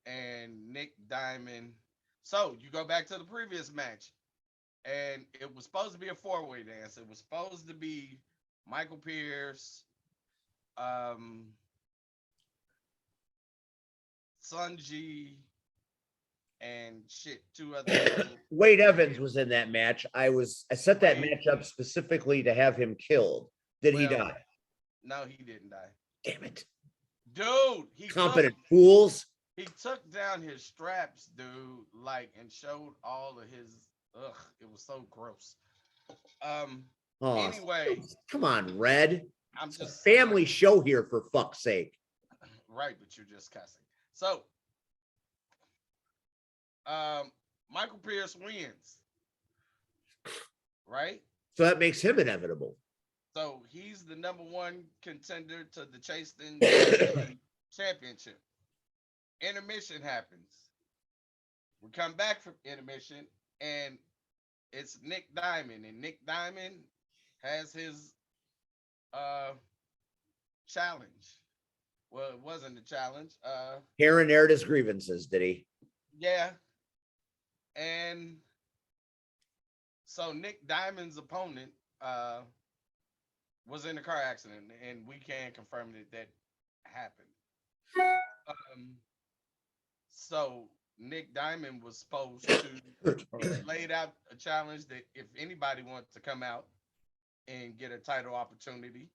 and Nick Diamond. So you go back to the previous match, and it was supposed to be a four-way dance. It was supposed to be Michael Pierce, Sunji, and shit, two other people. Wade Evans was in that match. I set that Wade. match up specifically to have him killed. Did he Well, die? No, he didn't die. Damn it. Dude, Competent fools. he took down his straps, dude, like, and showed all of his it was so gross. Oh, Anyway, come on, Red. I'm It's a just family show here, for fuck's sake. right, but you're just cussing. So Michael Pierce wins. Right? So that makes him inevitable. So he's the number one contender to the Chasten championship. Intermission happens. We come back from intermission, and it's Nick Diamond, and Nick Diamond has his challenge. Well, it wasn't a challenge. Karen aired his grievances, did he? Yeah. And so Nick Diamond's opponent was in a car accident, and we can confirm that happened. So Nick Diamond was supposed to he laid out a challenge that if anybody wants to come out and get a title opportunity,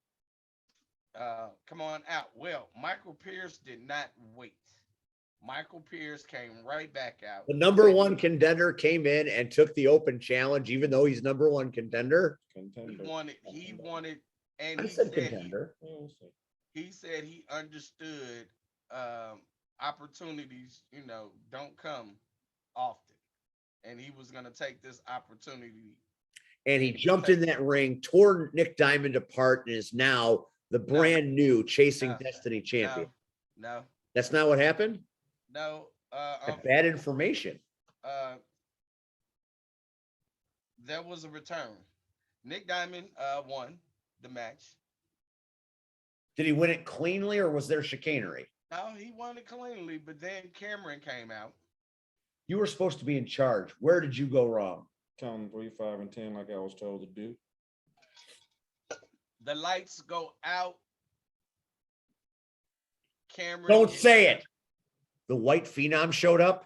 come on out. Well, Michael Pierce did not wait. Michael Pierce came right back out. The number one contender came in and took the open challenge, even though he's number one contender. He wanted, and I he said said contender. he said he understood opportunities, don't come often. And he was going to take this opportunity. And he jumped in that ring, tore Nick Diamond apart, and is now the brand new Chasing Destiny champion. No. That's not what happened? No. Bad information. There was a return. Nick Diamond won the match. Did he win it cleanly, or was there chicanery? No, he won it cleanly, but then Cameron came out. You were supposed to be in charge. Where did you go wrong? Counting 3, 5, and 10 like I was told to do. The lights go out. Cameron. Don't say it. The white phenom showed up.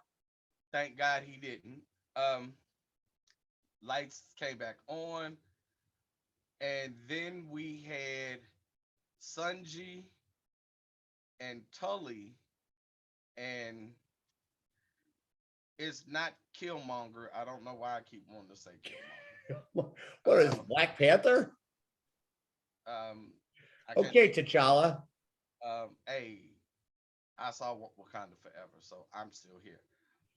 Thank God he didn't. Lights came back on. And then we had Sunji and Tully, and it's not Killmonger. I don't know why I keep wanting to say Killmonger. What is Black Panther? Okay, T'Challa. Hey, I saw Wakanda Forever, so I'm still here.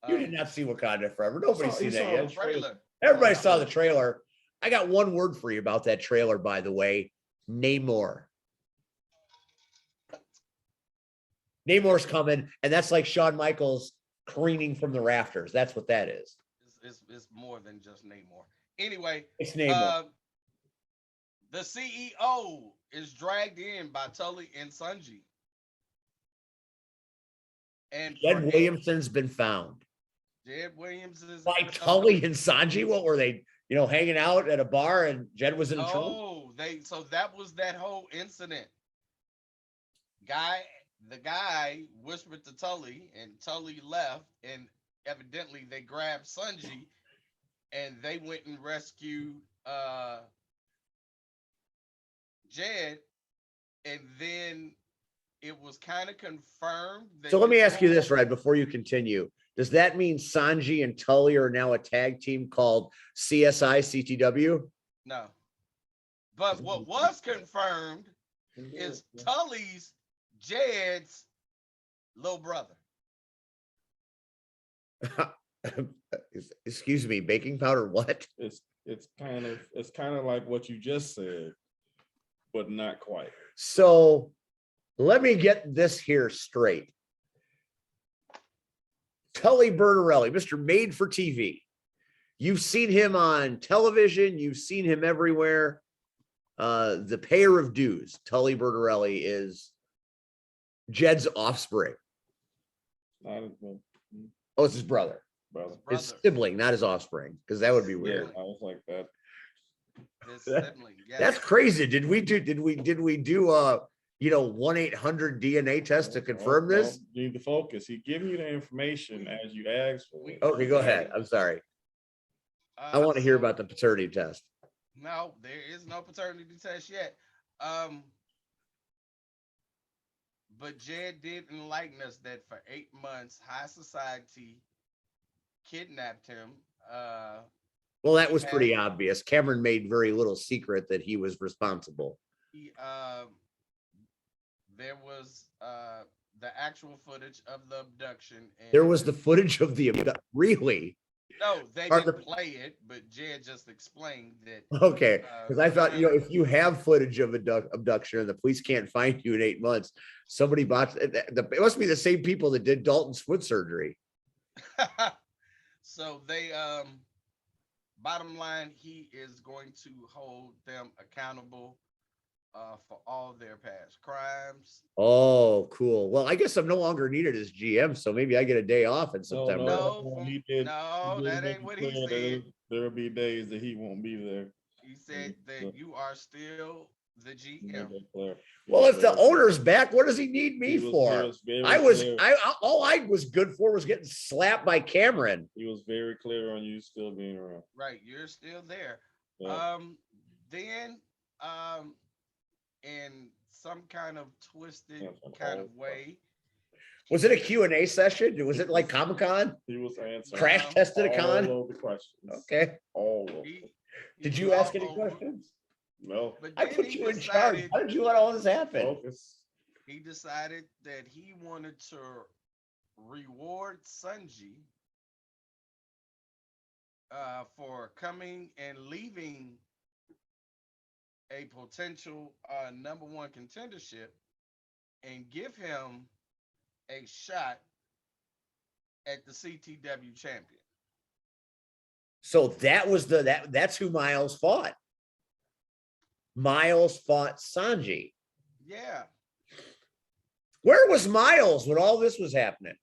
You did not see Wakanda Forever. Nobody's seen that yet. Trailer. Everybody saw the trailer. I got one word for you about that trailer, by the way. Namor. Namor's coming, and that's like Shawn Michaels careening from the rafters. That's what that is. It's more than just Namor. Anyway, it's Namor. The CEO is dragged in by Tully and Sunji. And Jed Williamson's been found. Jed Williams is by Tully and Sanji. What were they? Hanging out at a bar, and Jed was in the trunk. Oh, so that was that whole incident. The guy whispered to Tully, and Tully left, and evidently they grabbed Sunji, and they went and rescued Jed, and then it was kind of confirmed. So let me ask you this, Red, before you continue. Does that mean Sanji and Tully are now a tag team called CSI CTW? No. But what was confirmed is Tully's Jed's little brother. Excuse me, baking powder what? It's kind of like what you just said, but not quite. So let me get this here straight. Tully Bertarelli, Mr. Made for TV. You've seen him on television. You've seen him everywhere. The payer of dues, Tully Bertarelli, is Jed's offspring. Not his brother. Oh, it's his brother. His Brother. sibling, not his offspring, because that would be Yeah, weird. I was like that. His sibling. Yes. That's crazy. Did we do 1-800 DNA test to confirm this? You need to focus. He giving you the information as you ask for it. Okay, go ahead. I'm sorry. I want to hear about the paternity test. No, there is no paternity test yet. But Jed did enlighten us that for 8 months, high society kidnapped him. Well, that was pretty obvious. Cameron made very little secret that he was responsible. There was the actual footage of the abduction. And There was the footage of the really. no, they didn't play it, but Jed just explained that. Okay, because I thought, if you have footage of abduction and the police can't find you in 8 months, somebody bought it must be the same people that did Dalton's foot surgery. So they bottom line, he is going to hold them accountable for all their past crimes. Oh, cool. Well, I guess I'm no longer needed as GM, so maybe I get a day off in September. No, that ain't what he said. There'll be days that he won't be there. He said that you are still the GM. Well, if the owner's back, what does he need me for? All I was good for was getting slapped by Cameron. He was very clear on you still being around. Right, you're still there. Yeah. Then in some kind of twisted kind of way. Was it a Q&A session? Was it like Comic-Con? He was answering. Crash tested a con? All of the questions. Okay. All of them. Did you ask any questions? No. I put you in charge. How did you let all this happen? Focus. He decided that he wanted to reward Sanji for coming and leaving a potential #1 contendership and give him a shot at the CTW champion. So that was that's who Miles fought. Miles fought Sanji. Yeah. Where was Miles when all this was happening?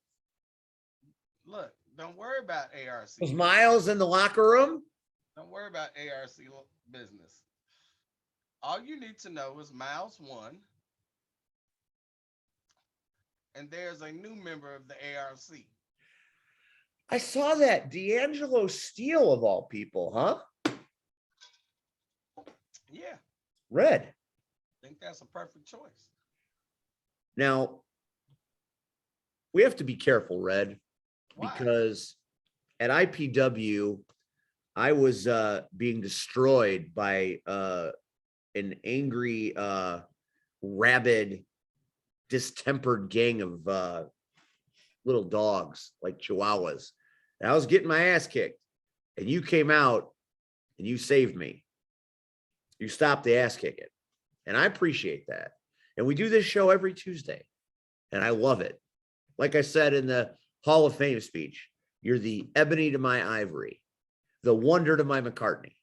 Look, don't worry about ARC. Was Miles in the locker room? Don't worry about ARC business. All you need to know is Miles won. And there's a new member of the ARC. I saw that. D'Angelo Steele of all people, huh? Yeah. Red. I think that's a perfect choice. Now, we have to be careful, Red. Why? Because at IPW, I was being destroyed by an angry, rabid, distempered gang of little dogs like chihuahuas. And I was getting my ass kicked. And you came out and you saved me. You stopped the ass kicking. And I appreciate that. And we do this show every Tuesday. And I love it. Like I said in the Hall of Fame speech, you're the ebony to my ivory, the wonder to my McCartney.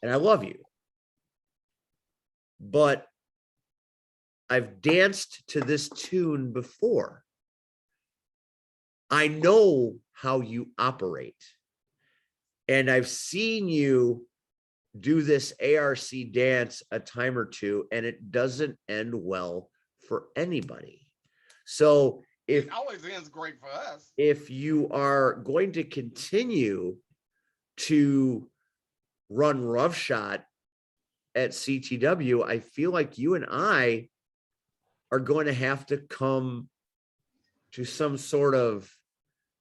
And I love you. But I've danced to this tune before. I know how you operate. And I've seen you do this ARC dance a time or two, and it doesn't end well for anybody. So it always ends great for us. If you are going to continue to run roughshod at CTW, I feel like you and I are going to have to come to some sort of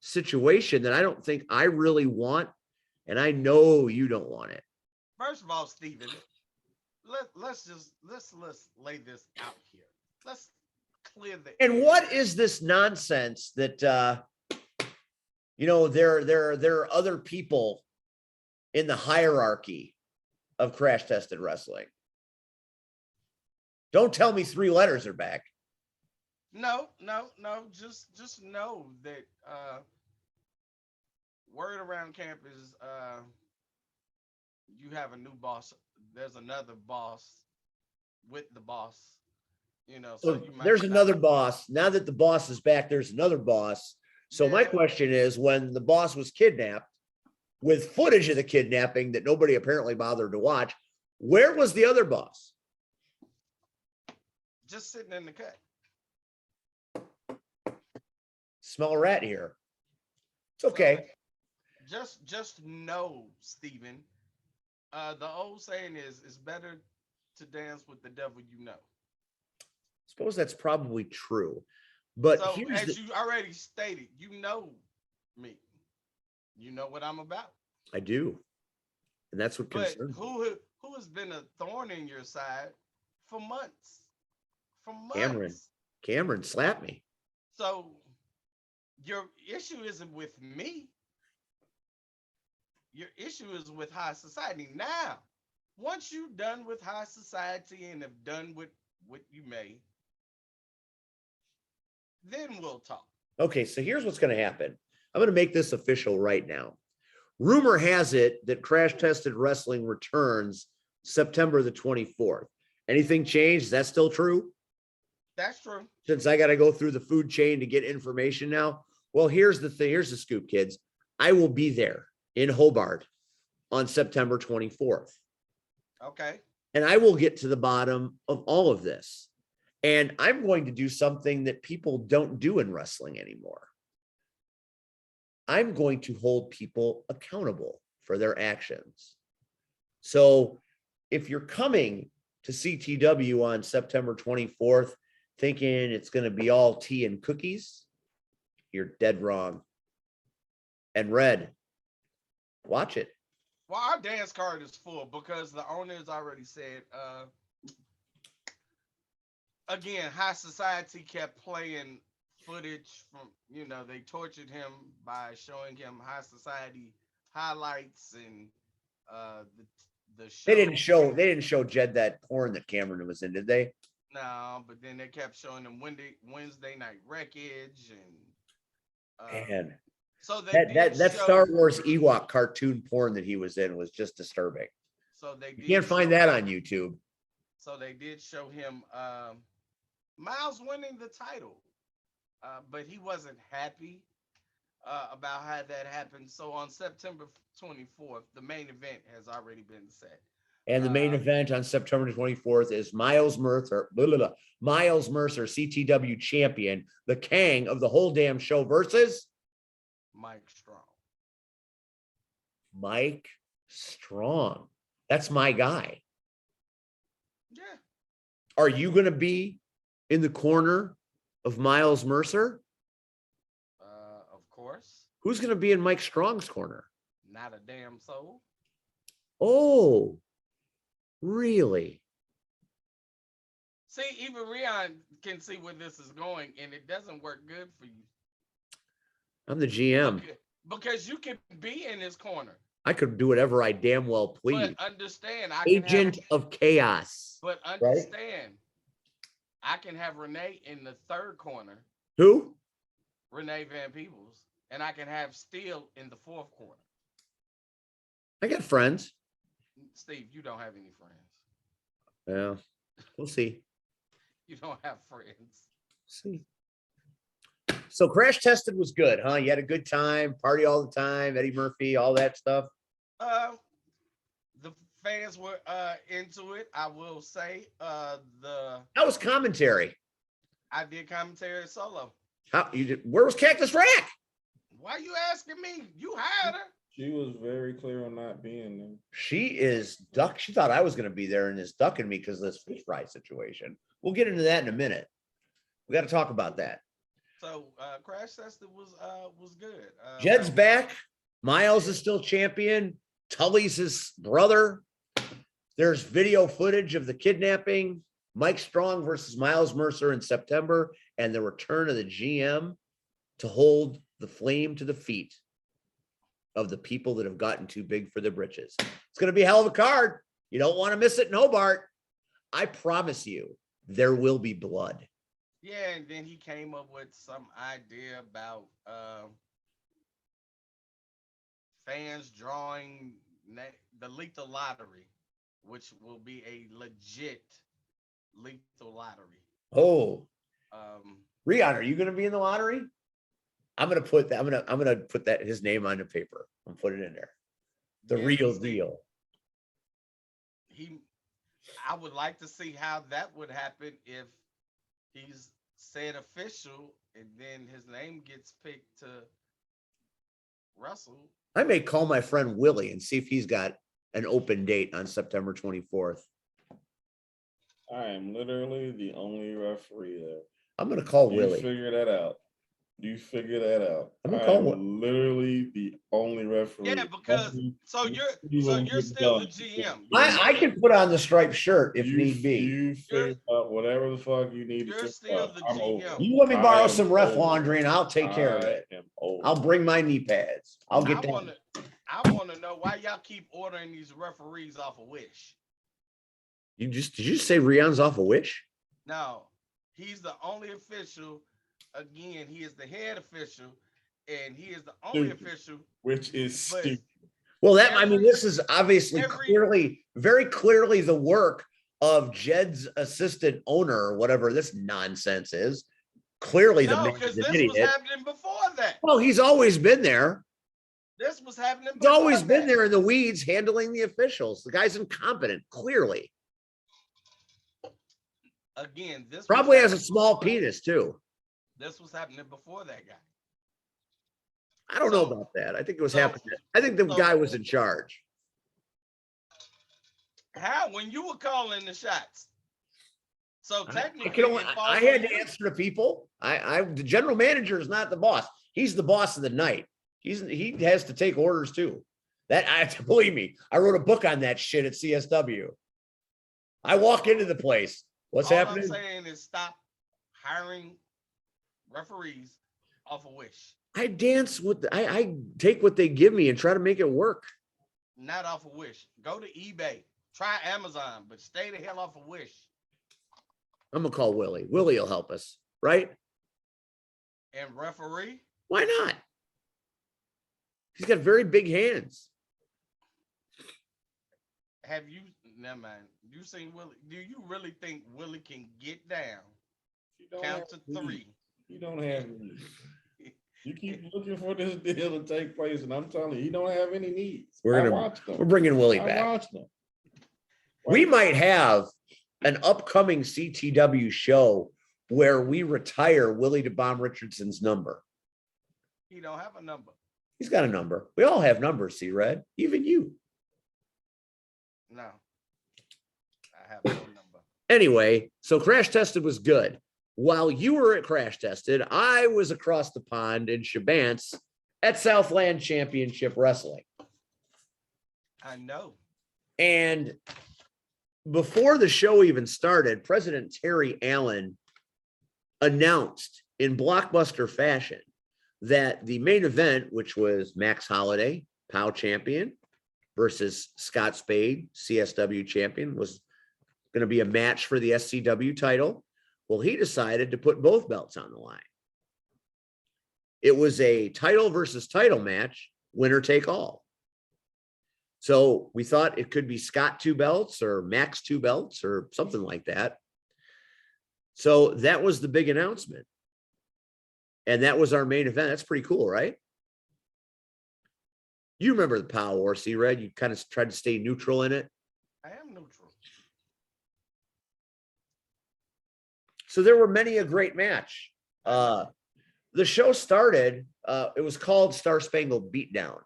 situation that I don't think I really want, and I know you don't want it. First of all, Steven, let's lay this out here. Let's clear the And what is this nonsense that there are other people in the hierarchy of crash tested wrestling? Don't tell me 3 letters are back. No. Just know that word around camp is you have a new boss. There's another boss with the boss, You know, so So you might there's not. another boss. Now that the boss is back, there's another boss. So my Yeah. question is, when the boss was kidnapped, with footage of the kidnapping that nobody apparently bothered to watch, where was the other boss? Just sitting in the cut. Smell a rat here. It's So, okay. just know, Stephen. The old saying is, "It's better to dance with the devil you know." Suppose that's probably true. But So, here's as the, you already stated, you know me. You know what I'm about. I do. And that's what But concerns me. who has been a thorn in your side for months? For Cameron. months. Cameron slapped me. So your issue isn't with me. Your issue is with high society. Now, once you're done with high society and have done what you may, then we'll talk. Okay, so here's what's going to happen. I'm going to make this official right now. Rumor has it that Crash Tested Wrestling returns September the 24th. Anything changed? Is that still true? That's true. Since I got to go through the food chain to get information now. Well, here's the thing. Here's the scoop, kids. I will be there in Hobart on September 24th. Okay. And I will get to the bottom of all of this. And I'm going to do something that people don't do in wrestling anymore. I'm going to hold people accountable for their actions. So if you're coming to CTW on September 24th, thinking it's going to be all tea and cookies, you're dead wrong. And Red, watch it. Well, our dance card is full because the owners already said, again, high society kept playing footage from, they tortured him by showing him high society highlights and the show. They didn't show Jed that porn that Cameron was in, did they? No, but then they kept showing him Wednesday night wreckage and Man, so they that Star Wars Ewok cartoon porn that he was in was just disturbing. So they You can't find that on YouTube. So they did show him Miles winning the title, but he wasn't happy about how that happened. So on September 24th, the main event has already been set. And the main event on September 24th is Miles Mercer, CTW champion, the Kang of the whole damn show versus Mike Strong. Mike Strong. That's my guy. Yeah. Are you going to be in the corner of Miles Mercer? Of course. Who's going to be in Mike Strong's corner? Not a damn soul. Oh, really? See, even Rion can see where this is going, and it doesn't work good for you. I'm the GM. Because you can be in his corner. I could do whatever I damn well please. But understand, Agent of Chaos. But understand, right? I can have Renee in the third corner. Who? Renee Van Peebles. And I can have Steele in the fourth corner. I got friends. Steve, you don't have any friends. Yeah, we'll see. You don't have friends. See. So Crash Tested was good, huh? You had a good time, party all the time, Eddie Murphy, all that stuff. The fans were into it. I will say That was commentary. I did commentary solo. How you did? Where was Cactus Rack? Why you asking me? You hired her. She was very clear on not being there. She is duck. She thought I was going to be there and is ducking me because of this fish fry situation. We'll get into that in a minute. We got to talk about that. So Crash Tested was good. Jed's back. Miles is still champion. Tully's his brother. There's video footage of the kidnapping. Mike Strong versus Miles Mercer in September, and the return of the GM to hold the flame to the feet of the people that have gotten too big for their britches. It's going to be a hell of a card. You don't want to miss it in Hobart. I promise you, there will be blood. Yeah, and then he came up with some idea about fans drawing the lethal lottery, which will be a legit lethal lottery. Oh, Um, Rion, are you going to be in the lottery? I'm going to put that. I'm going to put that his name on the paper and put it in there. The yeah, real see, deal. I would like to see how that would happen if he's said official and then his name gets picked to wrestle. I may call my friend Willie and see if he's got an open date on September 24th. I am literally the only referee there. I'm going to call You Willie. figure that out. You figure that out. I'm gonna I call am literally the only referee. Yeah, because you're still the GM. I can put on the striped shirt if need be. You figure out whatever the fuck you need to You're figure still out. the I'm GM. over. You let me I borrow am some ref over. laundry and I'll take care of it. I am over. I'll bring my knee pads. I'll get that. I want to know why y'all keep ordering these referees off of Wish. Did you say Rion's off a Wish? No, he's the only official. Again, he is the head official, and he is the only official. Which is stupid. Well, this is obviously very clearly the work of Jed's assistant owner, or whatever this nonsense is. Clearly, no, because this was happening before that. Well, he's always been there. This was happening. He's always been there in the weeds, handling the officials. The guy's incompetent, clearly. Again, this probably has a small penis too. This was happening before that guy. I don't know about that. I think it was happening. I think the guy was in charge. How? When you were calling the shots. So technically, I had to answer to people. The general manager is not the boss. He's the boss of the night. He has to take orders too. Believe me, I wrote a book on that shit at CSW. I walk into the place. What's happening? All I'm saying is stop hiring referees off of Wish. I dance with I take what they give me and try to make it work. Not off of Wish. Go to eBay. Try Amazon, but stay the hell off of Wish. I'm gonna call Willie. Willie will help us, right? And referee? Why not? He's got very big hands. Have you? Never mind. You seen Willie? Do you really think Willie can get down? Count to 3. You don't have needs. You keep looking for this deal to take place, and I'm telling you, he don't have any needs. We're bringing Willie back. We might have an upcoming CTW show where we retire Willie the Bomb Richardson's number. He don't have a number. He's got a number. We all have numbers, C-Red. Even you. No. I have no number. Anyway, so Crash Tested was good. While you were at Crash Tested, I was across the pond in Shabance at Southland Championship Wrestling. I know. And before the show even started, President Terry Allen announced in blockbuster fashion that the main event, which was Max Holiday, POW champion, versus Scott Spade, CSW champion, was going to be a match for the SCW title. Well, he decided to put both belts on the line. It was a title versus title match, winner take all. So we thought it could be Scott 2 belts or Max 2 belts or something like that. So that was the big announcement. And that was our main event. That's pretty cool, right? You remember the Power War, C-Red? You kind of tried to stay neutral in it. I am neutral. So there were many a great match. The show started, it was called Star Spangled Beatdown.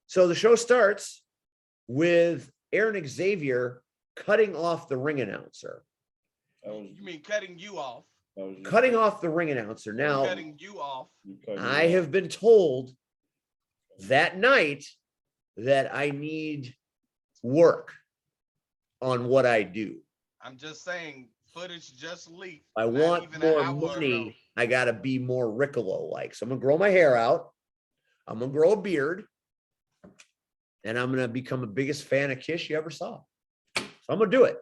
So the show starts with Aaron Xavier cutting off the ring announcer. You mean cutting you off? Cutting off the ring announcer. Now, cutting you off. I have been told that night that I need work on what I do. I'm just saying, footage just leaked. I want more money. I got to be more Riccolo-like. So I'm going to grow my hair out. I'm going to grow a beard. And I'm going to become the biggest fan of Kish you ever saw. So I'm going to do it.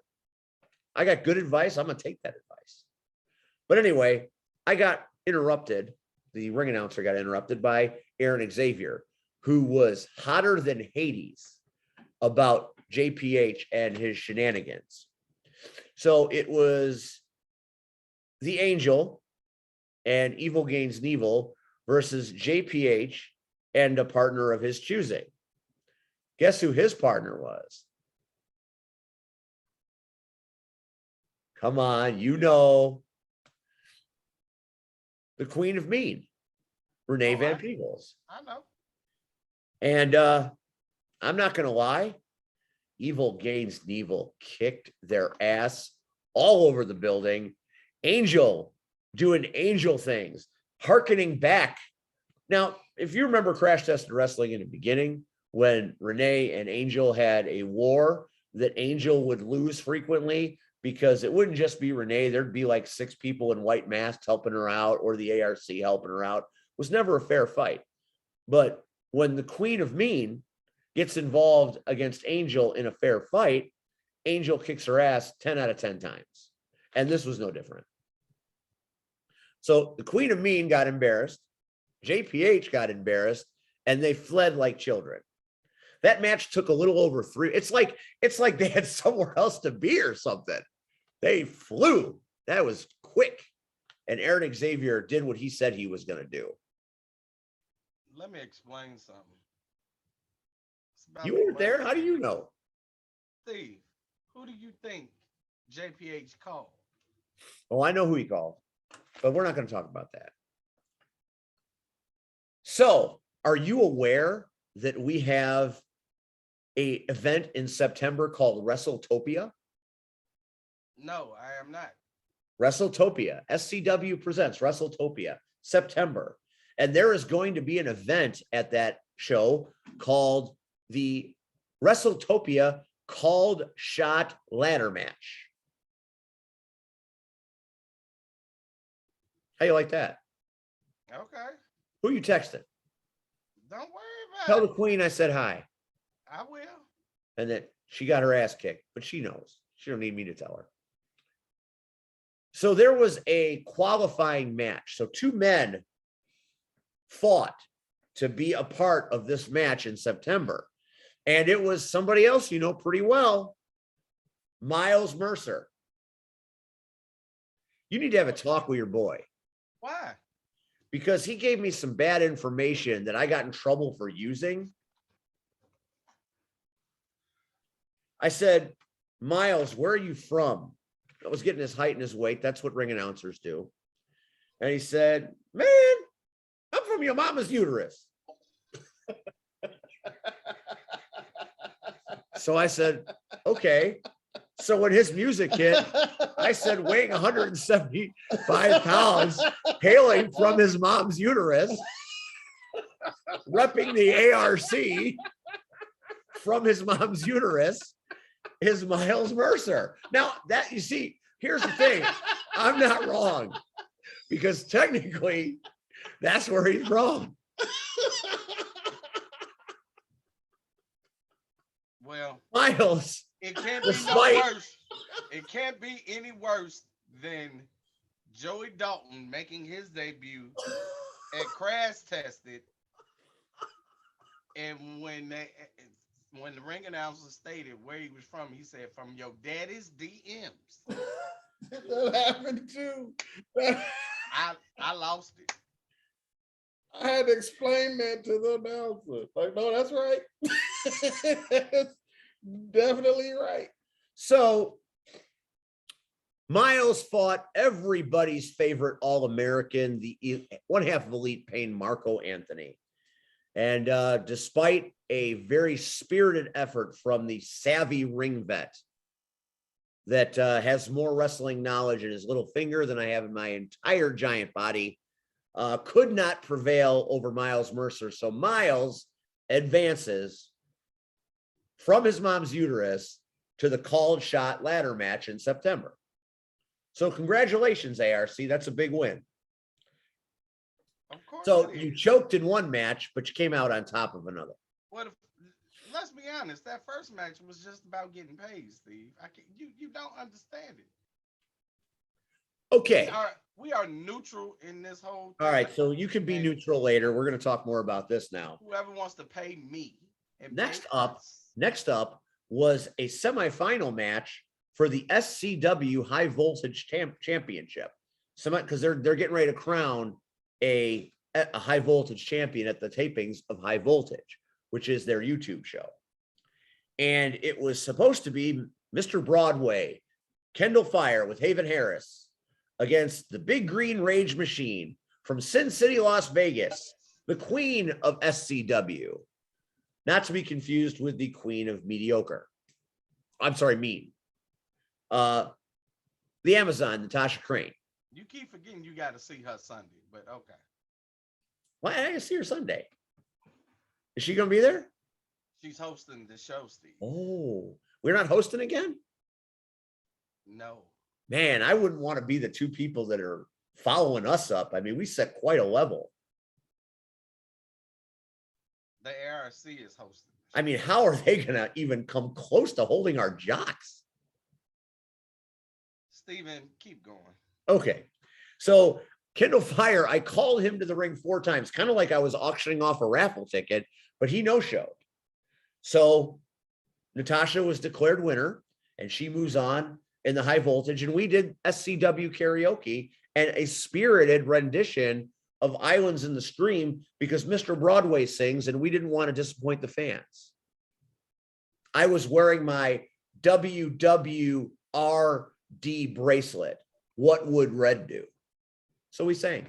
I got good advice. I'm going to take that advice. But anyway, I got interrupted. The ring announcer got interrupted by Aaron Xavier, who was hotter than Hades about JPH and his shenanigans. So it was the Angel and Evil Gains Neville versus JPH and a partner of his choosing. Guess who his partner was? Come on, you know. The Queen of Mean, Renee Van Peebles. I know. And I'm not going to lie. Evil Gains Neville kicked their ass all over the building. Angel doing angel things, hearkening back. Now, if you remember Crash Tested Wrestling in the beginning, when Renee and Angel had a war that Angel would lose frequently because it wouldn't just be Renee, there'd be like 6 people in white masks helping her out or the ARC helping her out. It was never a fair fight. But when the Queen of Mean gets involved against Angel in a fair fight, Angel kicks her ass 10 out of 10 times. And this was no different. So the Queen of Mean got embarrassed. JPH got embarrassed, and they fled like children. That match took a little over 3. It's like they had somewhere else to be or something. They flew. That was quick. And Aaron Xavier did what he said he was going to do. Let me explain something. You weren't there? How do you know? Steve, who do you think JPH called? Oh, I know who he called, but we're not going to talk about that. So, are you aware that we have an event in September called WrestleTopia? No, I am not. WrestleTopia. SCW presents WrestleTopia, September. And there is going to be an event at that show called the WrestleTopia Called Shot Ladder Match. How you like that? Okay. Who you texting? Don't worry about Tell it. the Queen I said hi. I will. And that she got her ass kicked, but she knows. She don't need me to tell her. So there was a qualifying match. So 2 men fought to be a part of this match in September. And it was somebody else you know pretty well, Miles Mercer. You need to have a talk with your boy. Why? Because he gave me some bad information that I got in trouble for using. I said, Miles, where are you from? I was getting his height and his weight. That's what ring announcers do. And he said, man, I'm from your mama's uterus. So I said, okay. So when his music hit, I said, weighing 175 pounds, hailing from his mom's uterus, repping the ARC from his mom's uterus, is Miles Mercer. Now, that, you see, here's the thing. I'm not wrong, because technically, that's where he's from. Well, Miles. it can't be no worse. It can't be any worse than Joey Dalton making his debut at Crash Tested, and when the ring announcer stated where he was from, he said, "From your daddy's DMs." That happened too. I lost it. I had to explain that to the announcer. Like, no, that's right. That's definitely right. So Miles fought everybody's favorite All-American, the one half of Elite Pain, Marco Anthony. And despite a very spirited effort from the savvy ring vet that has more wrestling knowledge in his little finger than I have in my entire giant body, could not prevail over Miles Mercer. So Miles advances from his mom's uterus to the Called Shot Ladder match in September. So congratulations, ARC. That's a big win. Of course. So you choked in one match, but you came out on top of another. What if, let's be honest, that first match was just about getting paid, Steve. You don't understand it. Okay. We are neutral in this whole thing. All right. So you can be neutral later. We're going to talk more about this now. Whoever wants to pay me. And Next up was a semifinal match for the SCW High Voltage Championship. because they're getting ready to crown a high voltage champion at the tapings of High Voltage, which is their YouTube show. And it was supposed to be Mr. Broadway, Kendall Fire with Haven Harris against the Big Green Rage Machine from Sin City, Las Vegas, the queen of SCW, not to be confused with the queen of mediocre. I'm sorry, mean. The Amazon, Natasha Crane. You keep forgetting you got to see her Sunday, but okay. Why did I see her Sunday? Is she going to be there? She's hosting the show, Steve. Oh, we're not hosting again? No. Man, I wouldn't want to be the two people that are following us up. I mean, we set quite a level. The ARC is hosting. I mean, how are they going to even come close to holding our jocks? Steven, keep going. Okay. So Kendall Fire, I called him to the ring 4 times, kind of like I was auctioning off a raffle ticket, but he no-showed. So Natasha was declared winner, and she moves on in the High Voltage, and we did SCW karaoke and a spirited rendition of Islands in the Stream because Mr. Broadway sings, and we didn't want to disappoint the fans. I was wearing my WWRD bracelet. What would Red do? So we sang.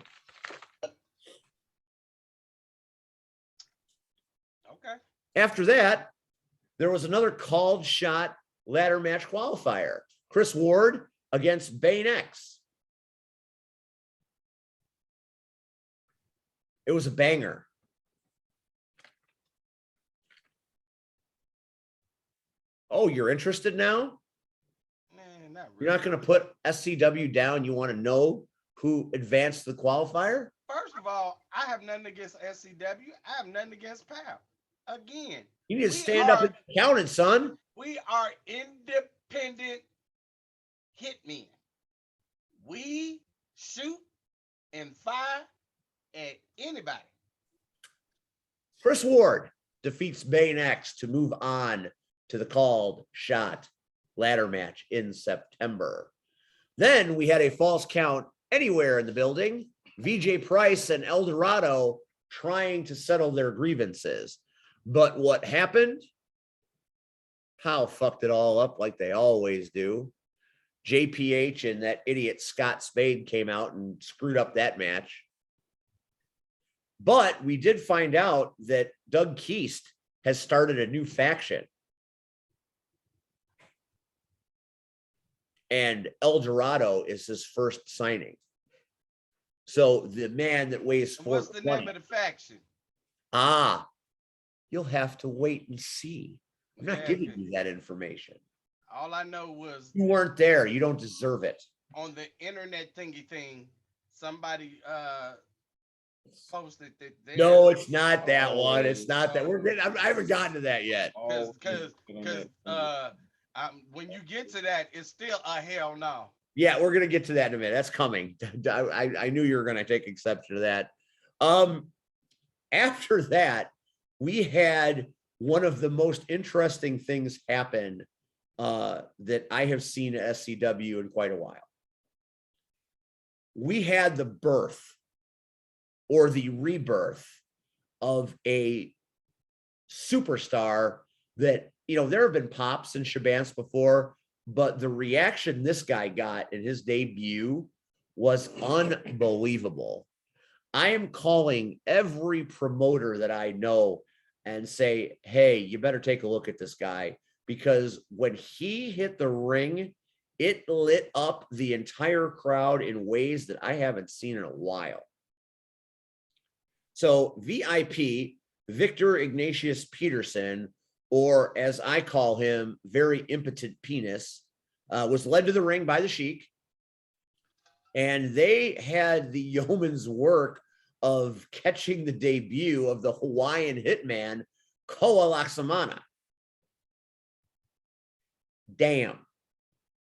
Okay. After that, there was another called shot ladder match qualifier. Chris Ward against Bionic. It was a banger. Oh, you're interested now? Man, not really. You're not going to put SCW down. You want to know who advanced the qualifier? First of all, I have nothing against SCW. I have nothing against PAL. Again, You need to stand up and count it, son. we are independent hitmen. We shoot and fire at anybody. Chris Ward defeats Bionic to move on to the called shot ladder match in September. Then we had a false count anywhere in the building. VJ Price and El Dorado trying to settle their grievances. But what happened? Powell fucked it all up like they always do. JPH and that idiot Scott Spade came out and screwed up that match. But we did find out that Doug Keast has started a new faction. And El Dorado is his first signing. So the man that weighs 420. What's the name of the faction? You'll have to wait and see. I'm not giving you that information. All I know was You weren't there. You don't deserve it. on the internet thingy thing, somebody posted that. No, it's not that one. It's not that. I haven't gotten to that yet. Because when you get to that, it's still a hell no. Yeah, we're gonna get to that in a minute. That's coming. I knew you were gonna take exception to that. After that, we had one of the most interesting things happen that I have seen at SCW in quite a while. We had the birth or the rebirth of a superstar that, there have been pops and Shabans before, but the reaction this guy got in his debut was unbelievable. I am calling every promoter that I know and say, hey, you better take a look at this guy, because when he hit the ring, it lit up the entire crowd in ways that I haven't seen in a while. So VIP, Victor Ignatius Peterson, or as I call him, very impotent penis, was led to the ring by the Sheik. And they had the yeoman's work of catching the debut of the Hawaiian hitman, Koa Laksamana. Damn.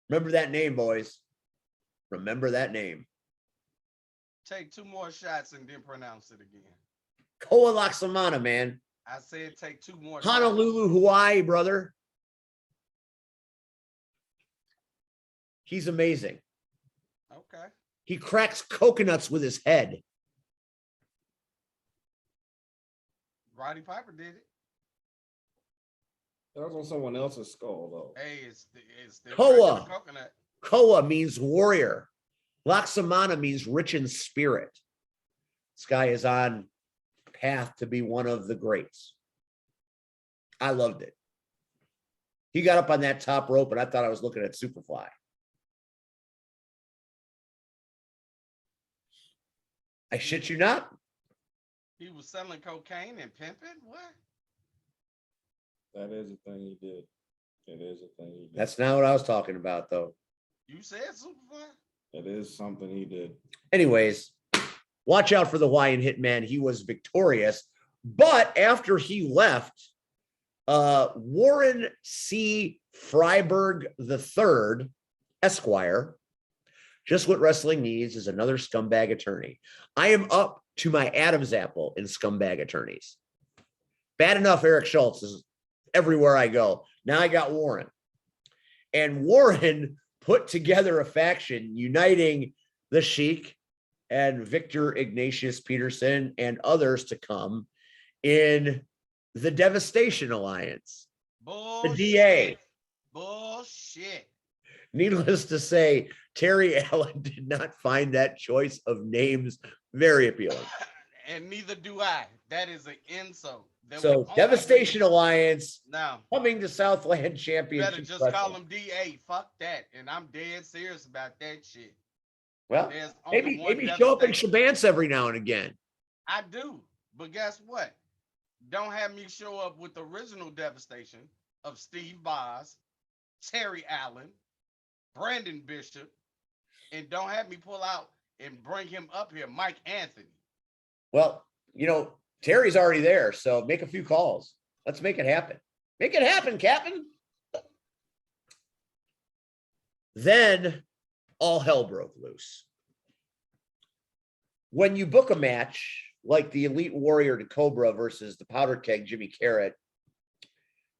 Remember that name, boys. Remember that name. Take 2 more shots and then pronounce it again. Koa Laksamana, man. I said take 2 more Honolulu, Hawaii, brother. He's amazing. Okay. He cracks coconuts with his head. Roddy Piper did it. That was on someone else's skull, though. Hey, it's Koa. coconut. Koa means warrior. Laksamana means rich in spirit. This guy is on path to be one of the greats. I loved it. He got up on that top rope, and I thought I was looking at Superfly. I shit you not. He was selling cocaine and pimping. What? That is a thing he did. It is a thing he did. That's not what I was talking about, though. You said Superfly? That is something he did. Anyways, watch out for the Hawaiian Hitman. He was victorious. But after he left, Warren C. Freiberg III, Esquire, just what wrestling needs is another scumbag attorney. I am up to my Adam's apple in scumbag attorneys. Bad enough Eric Schultz is everywhere I go. Now I got Warren. And Warren put together a faction uniting the Sheik and Victor Ignatius Peterson and others to come in the Devastation Alliance. Bullshit. The DA. Bullshit. Needless to say, Terry Allen did not find that choice of names very appealing. And neither do I. That is an insult. So Devastation Alliance now coming to Southland better Championship. just Wrestling. call him DA. Fuck that. And I'm dead serious about that shit. Well, There's only maybe one show up in Devastation. Shabance every now and again. I do. But guess what? Don't have me show up with the original Devastation of Steve Boz, Terry Allen, Brandon Bishop, and don't have me pull out and bring him up here, Mike Anthony. Well, Terry's already there, so make a few calls. Let's make it happen. Make it happen, Captain. Then all hell broke loose. When you book a match like the Elite Warrior to Cobra versus the Powder Keg Jimmy Carrot,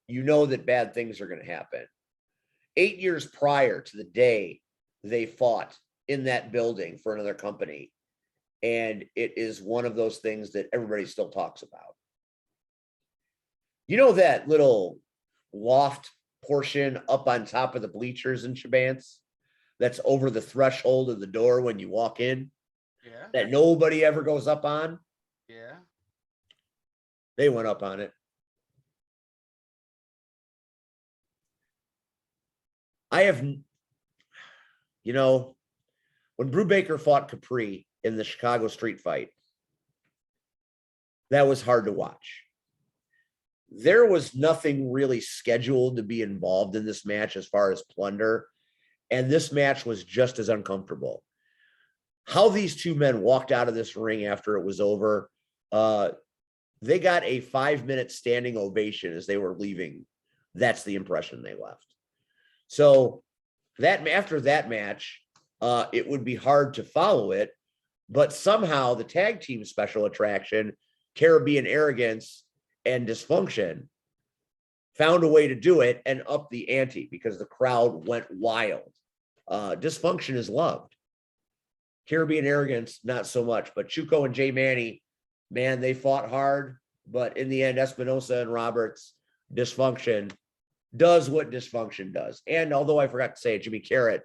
you know that bad things are going to happen. 8 years prior to the day they fought in that building for another company, and it is one of those things that everybody still talks about. You know that little loft portion up on top of the bleachers in Shabance that's over the threshold of the door when you walk in? Yeah. That nobody ever goes up on? Yeah. They went up on it. I have, when Brubaker fought Capri in the Chicago street fight, that was hard to watch. There was nothing really scheduled to be involved in this match as far as plunder, and this match was just as uncomfortable. How these two men walked out of this ring after it was over, they got a 5-minute standing ovation as they were leaving. That's the impression they left. So that after that match, it would be hard to follow it, but somehow the tag team special attraction, Caribbean Arrogance and Dysfunction, found a way to do it and up the ante because the crowd went wild. Dysfunction is loved. Caribbean Arrogance, not so much, but Chuco and Jay Manny, man, they fought hard, but in the end, Espinosa and Roberts, Dysfunction does what Dysfunction does. And although I forgot to say it, Jimmy Carrot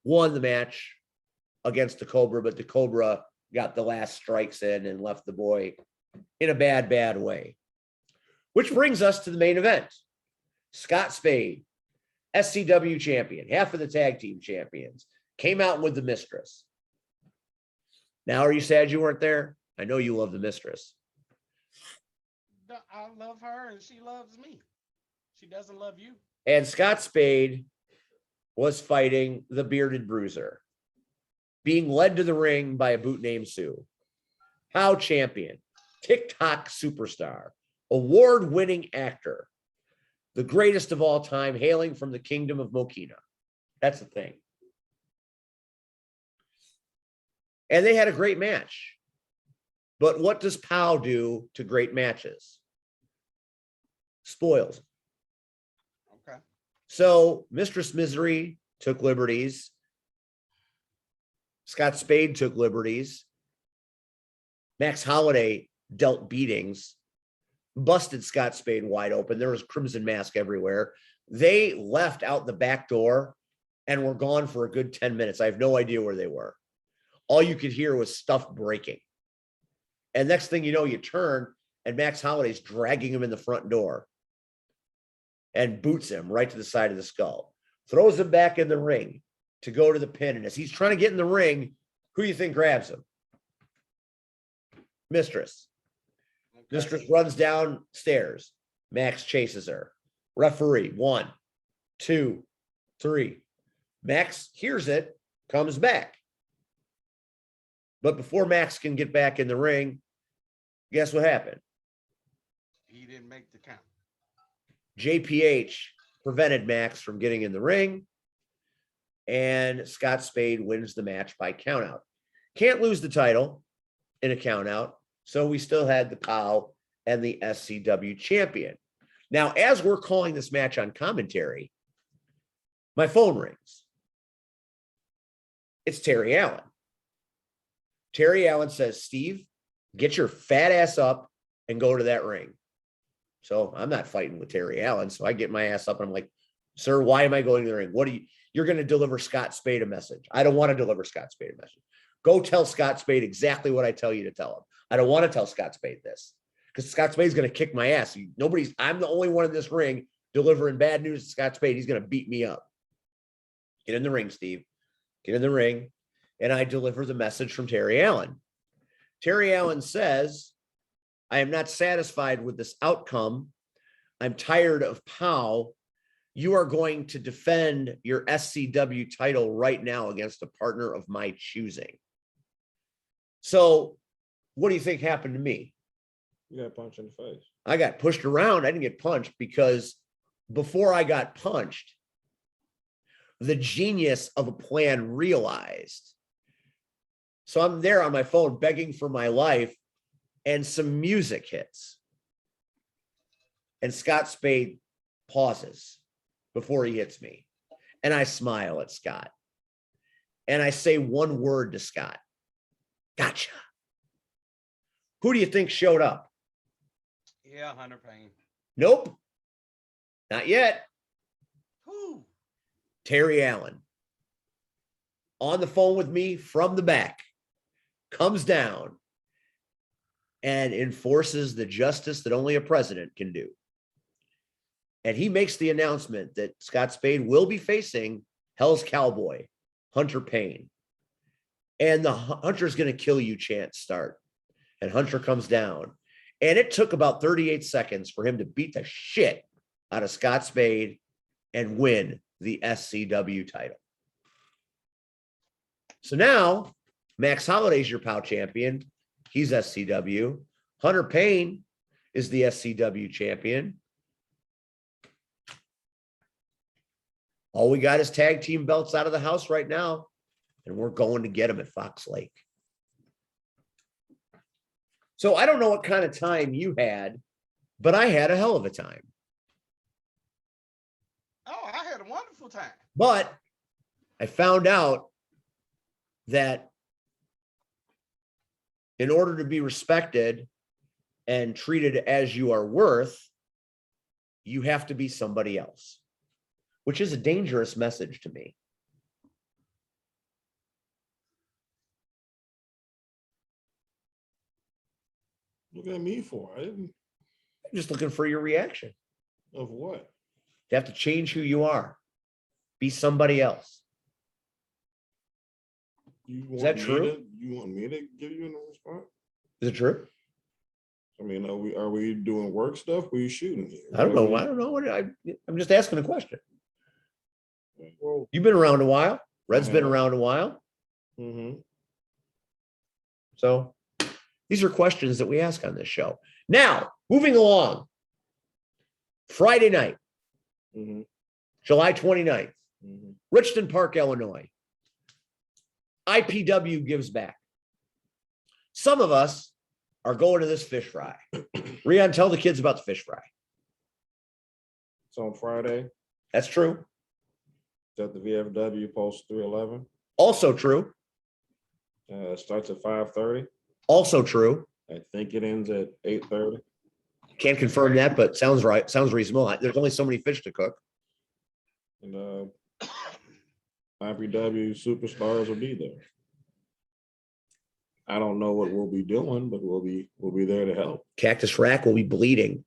won the match against the Cobra, but the Cobra got the last strikes in and left the boy in a bad, bad way. Which brings us to the main event. Scott Spade, SCW champion, half of the tag team champions, came out with the Mistress. Now, are you sad you weren't there? I know you love the Mistress. I love her and she loves me. She doesn't love you. And Scott Spade was fighting the Bearded Bruiser, being led to the ring by a boot named Sue. How champion, TikTok superstar, award-winning actor, the greatest of all time, hailing from the kingdom of Mokina. That's the thing. And they had a great match. But what does POW do to great matches? Spoils. Okay. So Mistress Misery took liberties Scott Spade took liberties. Max Holiday dealt beatings, busted Scott Spade wide open. There was crimson mask everywhere. They left out the back door and were gone for a good 10 minutes. I have no idea where they were. All you could hear was stuff breaking. And next thing you know, you turn and Max Holiday's dragging him in the front door and boots him right to the side of the skull, throws him back in the ring to go to the pin. And as he's trying to get in the ring, who do you think grabs him? Mistress. Okay. Mistress runs downstairs. Max chases her. Referee, 1, 2, 3. Max hears it, comes back. But before Max can get back in the ring, guess what happened? He didn't make the count. JPH prevented Max from getting in the ring, and Scott Spade wins the match by countout. Can't lose the title in a countout, so we still had the POW and the SCW champion. Now, as we're calling this match on commentary, my phone rings. It's Terry Allen. Terry Allen says, Steve, get your fat ass up and go to that ring. So I'm not fighting with Terry Allen. So I get my ass up and I'm like, sir, why am I going to the ring? You're going to deliver Scott Spade a message. I don't want to deliver Scott Spade a message. Go tell Scott Spade exactly what I tell you to tell him. I don't want to tell Scott Spade this because Scott Spade's going to kick my ass. I'm the only one in this ring delivering bad news to Scott Spade. He's going to beat me up. Get in the ring, Steve. Get in the ring. And I deliver the message from Terry Allen. Terry Allen says, I am not satisfied with this outcome. I'm tired of POW. You are going to defend your SCW title right now against a partner of my choosing. So what do you think happened to me? You got punched in the face. I got pushed around. I didn't get punched because before I got punched, the genius of a plan realized. So I'm there on my phone begging for my life, and some music hits. And Scott Spade pauses before he hits me. And I smile at Scott. And I say one word to Scott. Gotcha. Who do you think showed up? Yeah, Hunter Payne. Nope. Not yet. Who? Terry Allen. On the phone with me from the back. Comes down and enforces the justice that only a president can do. And he makes the announcement that Scott Spade will be facing Hell's Cowboy, Hunter Payne. And the Hunter's going to kill you chant start. And Hunter comes down. And it took about 38 seconds for him to beat the shit out of Scott Spade and win the SCW title. So now, Max Holiday's your POW champion. He's SCW. Hunter Payne is the SCW champion. All we got is tag team belts out of the house right now, and we're going to get them at Fox Lake. So I don't know what kind of time you had, but I had a hell of a time. Oh, I had a wonderful time. But I found out that in order to be respected and treated as you are worth, you have to be somebody else, which is a dangerous message to me. What at me for? I'm just looking for your reaction. Of what? You have to change who you are. Be somebody else. Is that true? You want me to give you a response? Is it true? I mean, are we doing work stuff? Or are you shooting here? I don't know. I don't know. I'm just asking a question. Well, You've been around a while. Red's been around a while. Mm-hmm. So these are questions that we ask on this show. Now, moving along. Friday night, July 29th, Richmond Park, Illinois. IPW gives back. Some of us are going to this fish fry. Rian, tell the kids about the fish fry. It's on Friday. That's true. It's at the VFW Post 311. Also true. It starts at 5:30. Also true. I think it ends at 8:30. Can't confirm that, but sounds right. Sounds reasonable. There's only so many fish to cook. And IPW superstars will be there. I don't know what we'll be doing, but we'll be there to help. Cactus Rack will be bleeding.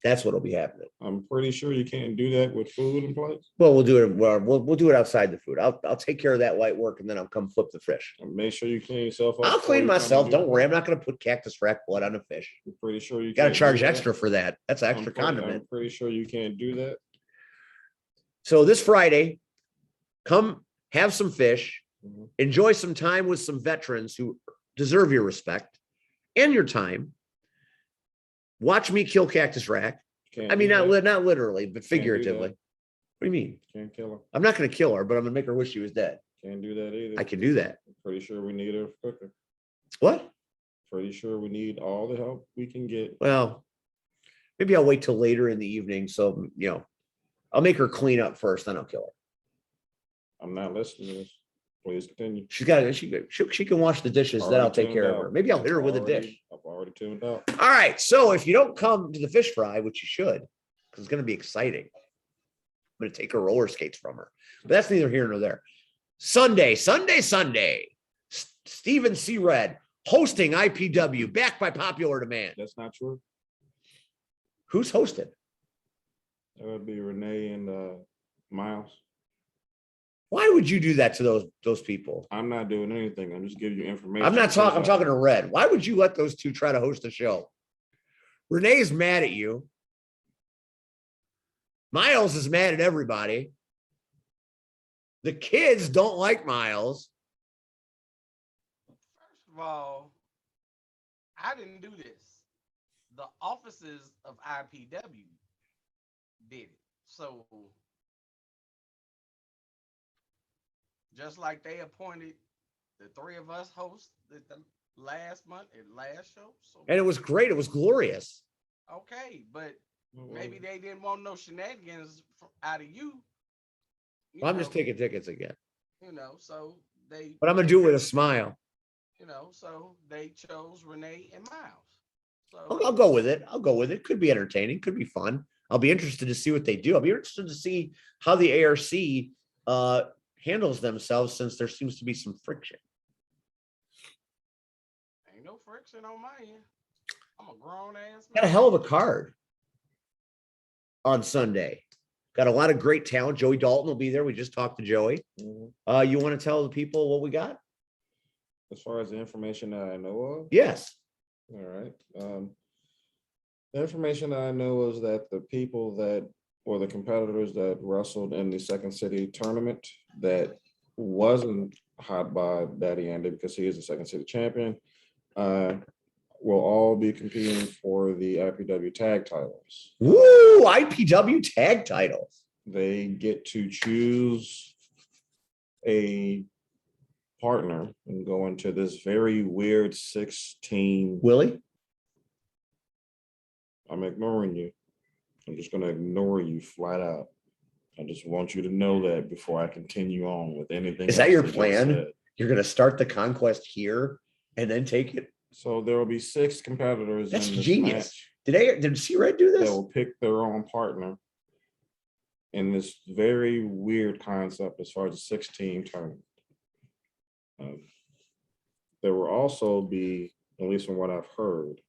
That's what'll be happening. I'm pretty sure you can't do that with food in place. Well, we'll do it. We'll do it outside the food. I'll take care of that light work, and then I'll come flip the fish. And make sure you clean yourself up. I'll clean myself. Don't worry. I'm not going to put Cactus Rack blood on a fish. I'm pretty sure you Got to can't charge do that. extra for that. That's an extra condiment. I'm pretty sure you can't do that. So this Friday, come have some fish, Mhm. enjoy some time with some veterans who deserve your respect and your time. Watch me kill Cactus Rack. Can't I mean, do that. not literally, but do figuratively. that. What do you mean? Can't kill her. I'm not going to kill her, but I'm going to make her wish she was dead. Can't do that either. I can do that. I'm pretty sure we need a cooker. What? Pretty sure we need all the help we can get. Well, maybe I'll wait till later in the evening. So, I'll make her clean up first, then I'll kill her. I'm not listening to this. Please continue. She can wash the dishes, then I'll take care of her. Maybe I'll hit her with a dish. I've already tuned out. All right. So if you don't come to the fish fry, which you should, because it's going to be exciting, I'm going to take her roller skates from her. But that's neither here nor there. Sunday. Stephen C. Red hosting IPW, backed by popular demand. That's not true. Who's hosted? That would be Renee and Miles. Why would you do that to those people? I'm not doing anything. I'm just giving you information. I'm talking to Red. Why would you let those two try to host a show? Renee's mad at you. Miles is mad at everybody. The kids don't like Miles. First of all, I didn't do this. The offices of IPW did it. So just like they appointed the three of us hosts the last month and last show. So And it was great. It was glorious. okay, but maybe they didn't want no shenanigans out of you. Well, I'm just taking tickets again. So they. But I'm going to do it with a smile. So they chose Renee and Miles. So I'll go with it. Could be entertaining. Could be fun. I'll be interested to see what they do. I'll be interested to see how the ARC handles themselves, since there seems to be some friction. ain't no friction on my end. I'm a grown ass Got a man. hell of a card on Sunday. Got a lot of great talent. Joey Dalton will be there. We just talked to Joey. Mhm. You want to tell the people what we got? As far as the information that I know of, Yes. all right. The information that I know is that the people that, or the competitors that wrestled in the Second City tournament that wasn't hot by Daddy Andy, because he is the Second City champion, will all be competing for the IPW tag titles. Woo! IPW tag titles. They get to choose a partner and go into this very weird 6-team. Willie? I'm ignoring you. I'm just going to ignore you flat out. I just want you to know that before I continue on with anything. Is that else your you plan? said. You're going to start the conquest here and then take it? So there will be 6 competitors. That's in this genius. match Did C-Red do that this? will pick their own partner in this very weird concept as far as a 6-team tournament. There will also be, at least from what I've heard,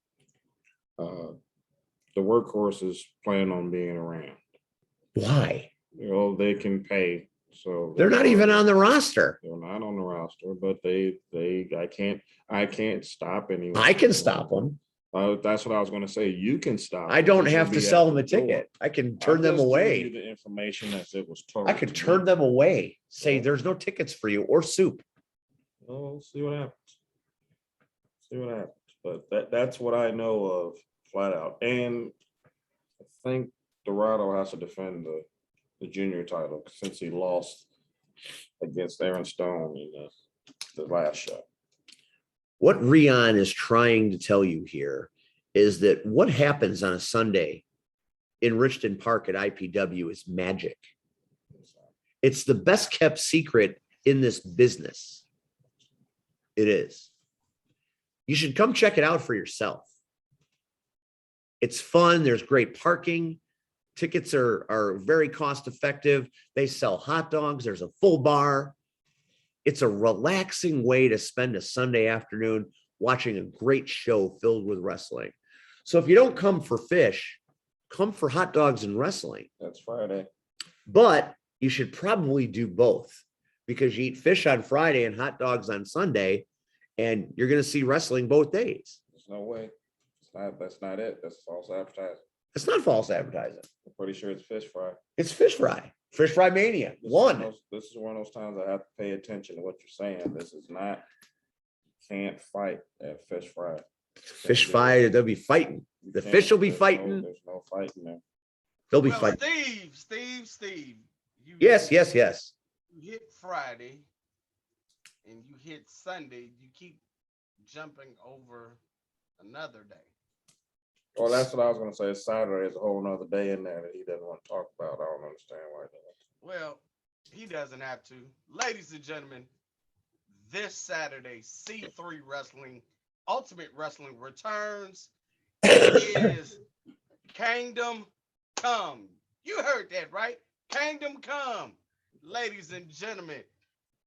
the workhorses plan on being around. Why? They can pay. So They're not even on the roster. They're not on the roster, but I can't stop anyone. I can stop them. That's what I was going to say. You can stop. I don't They should have to be sell at them a the door. ticket. I can turn I'm them just giving away. you the information as it was told. I could to turn me. them away. Say there's no tickets for you or soup. We'll see what happens. But that's what I know of flat out. And I think Dorado has to defend the junior title since he lost against Aaron Stone in the last show. What Rion is trying to tell you here is that what happens on a Sunday in Richton Park at IPW is magic. It's the best kept secret in this business. It is. You should come check it out for yourself. It's fun. There's great parking. Tickets are very cost effective. They sell hot dogs. There's a full bar. It's a relaxing way to spend a Sunday afternoon watching a great show filled with wrestling. So if you don't come for fish, come for hot dogs and wrestling. That's Friday. But you should probably do both, because you eat fish on Friday and hot dogs on Sunday, and you're going to see wrestling both days. There's no way. That's not it. That's false advertising. It's not false advertising. I'm pretty sure it's fish fry. It's fish fry. Fish fry mania. This is one of those times I have to pay attention to what you're saying. This is not, can't fight at fish fry. Fish fry, they'll be fighting. The fish will be fighting. There's no fighting there. They'll be Well, fighting. Steve. Yes. You hit Friday and you hit Sunday. You keep jumping over another day. Well, that's what I was going to say. Saturday is a whole nother day in there that he doesn't want to talk about. I don't understand why he doesn't. Well, he doesn't have to. Ladies and gentlemen, this Saturday, C3 Wrestling, Ultimate Wrestling returns. It is Kingdom Come. You heard that, right? Kingdom Come. Ladies and gentlemen,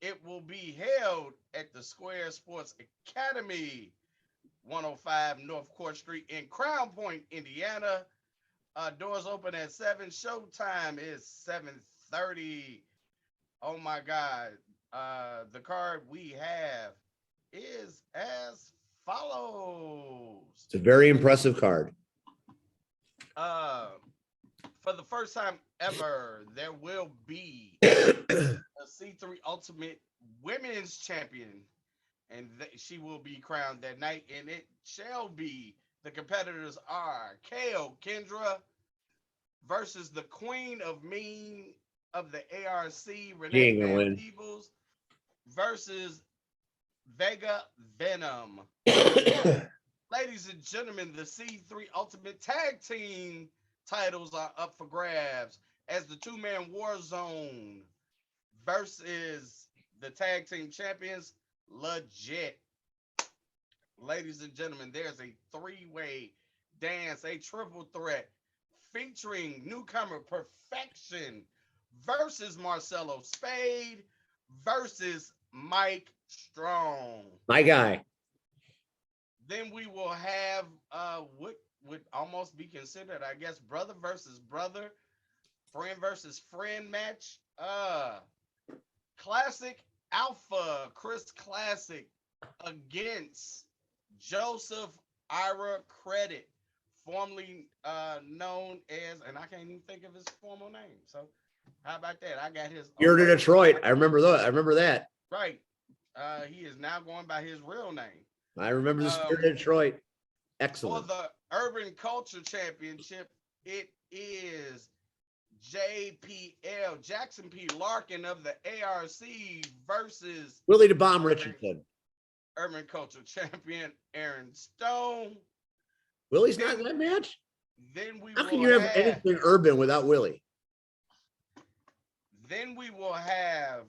it will be held at the Square Sports Academy, 105 North Court Street in Crown Point, Indiana. Doors open at 7. Showtime is 7:30. Oh my God. The card we have is as follows. It's a very impressive card. For the first time ever, there will be a C3 Ultimate Women's Champion, and she will be crowned that night, and it shall be, the competitors are KO Kendra versus the Queen of Mean of the ARC, Renee Van Peebles, versus Vega Venom. Ladies and gentlemen, the C3 Ultimate Tag Team titles are up for grabs as the two-man war zone versus the tag team champions, Legit. Ladies and gentlemen, there's a three-way dance, a triple threat featuring newcomer Perfection versus Marcelo Spade versus Mike Strong. My guy. Then we will have what would almost be considered, I guess, brother versus brother, friend versus friend match. Classic Alpha, Chris Classic against Joseph Ira Credit, formerly known as, and I can't even think of his formal name. So how about that? I got his. You're to Detroit. I remember that. Right. He is now going by his real name. I remember the Spirit of Detroit. Excellent. For the Urban Culture Championship, it is JPL, Jackson P. Larkin of the ARC versus Willie the Bomb Richardson. Urban Culture Champion Aaron Stone. Willie's not in that match? Then we How can you have anything urban without Willie? Then we will have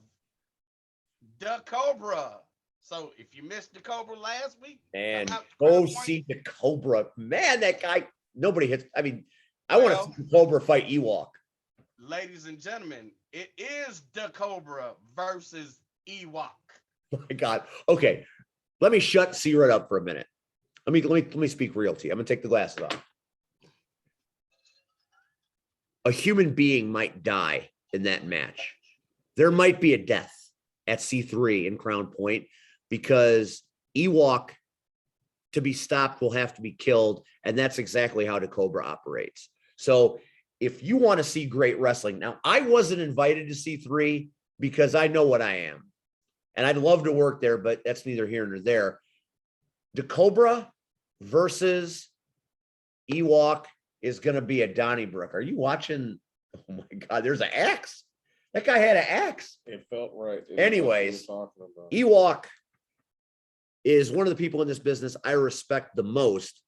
the Cobra. So if you missed the Cobra last week, and go see the Cobra. Man, that guy, nobody hits. I mean, I want to see the Cobra fight Ewok. Ladies and gentlemen, it is the Cobra versus Ewok. Oh my God. Okay. Let me shut C-Red up for a minute. Let me speak real to you. I'm gonna take the glasses off. A human being might die in that match. There might be a death at C3 in Crown Point, because Ewok, to be stopped, will have to be killed. And that's exactly how the Cobra operates. So if you want to see great wrestling, now I wasn't invited to C3 because I know what I am. And I'd love to work there, but that's neither here nor there. The Cobra versus Ewok is going to be a Donnybrook. Are you watching? Oh my God, there's an axe. That guy had an axe. It felt right. Anyways, Ewok is one of the people in this business I respect the most.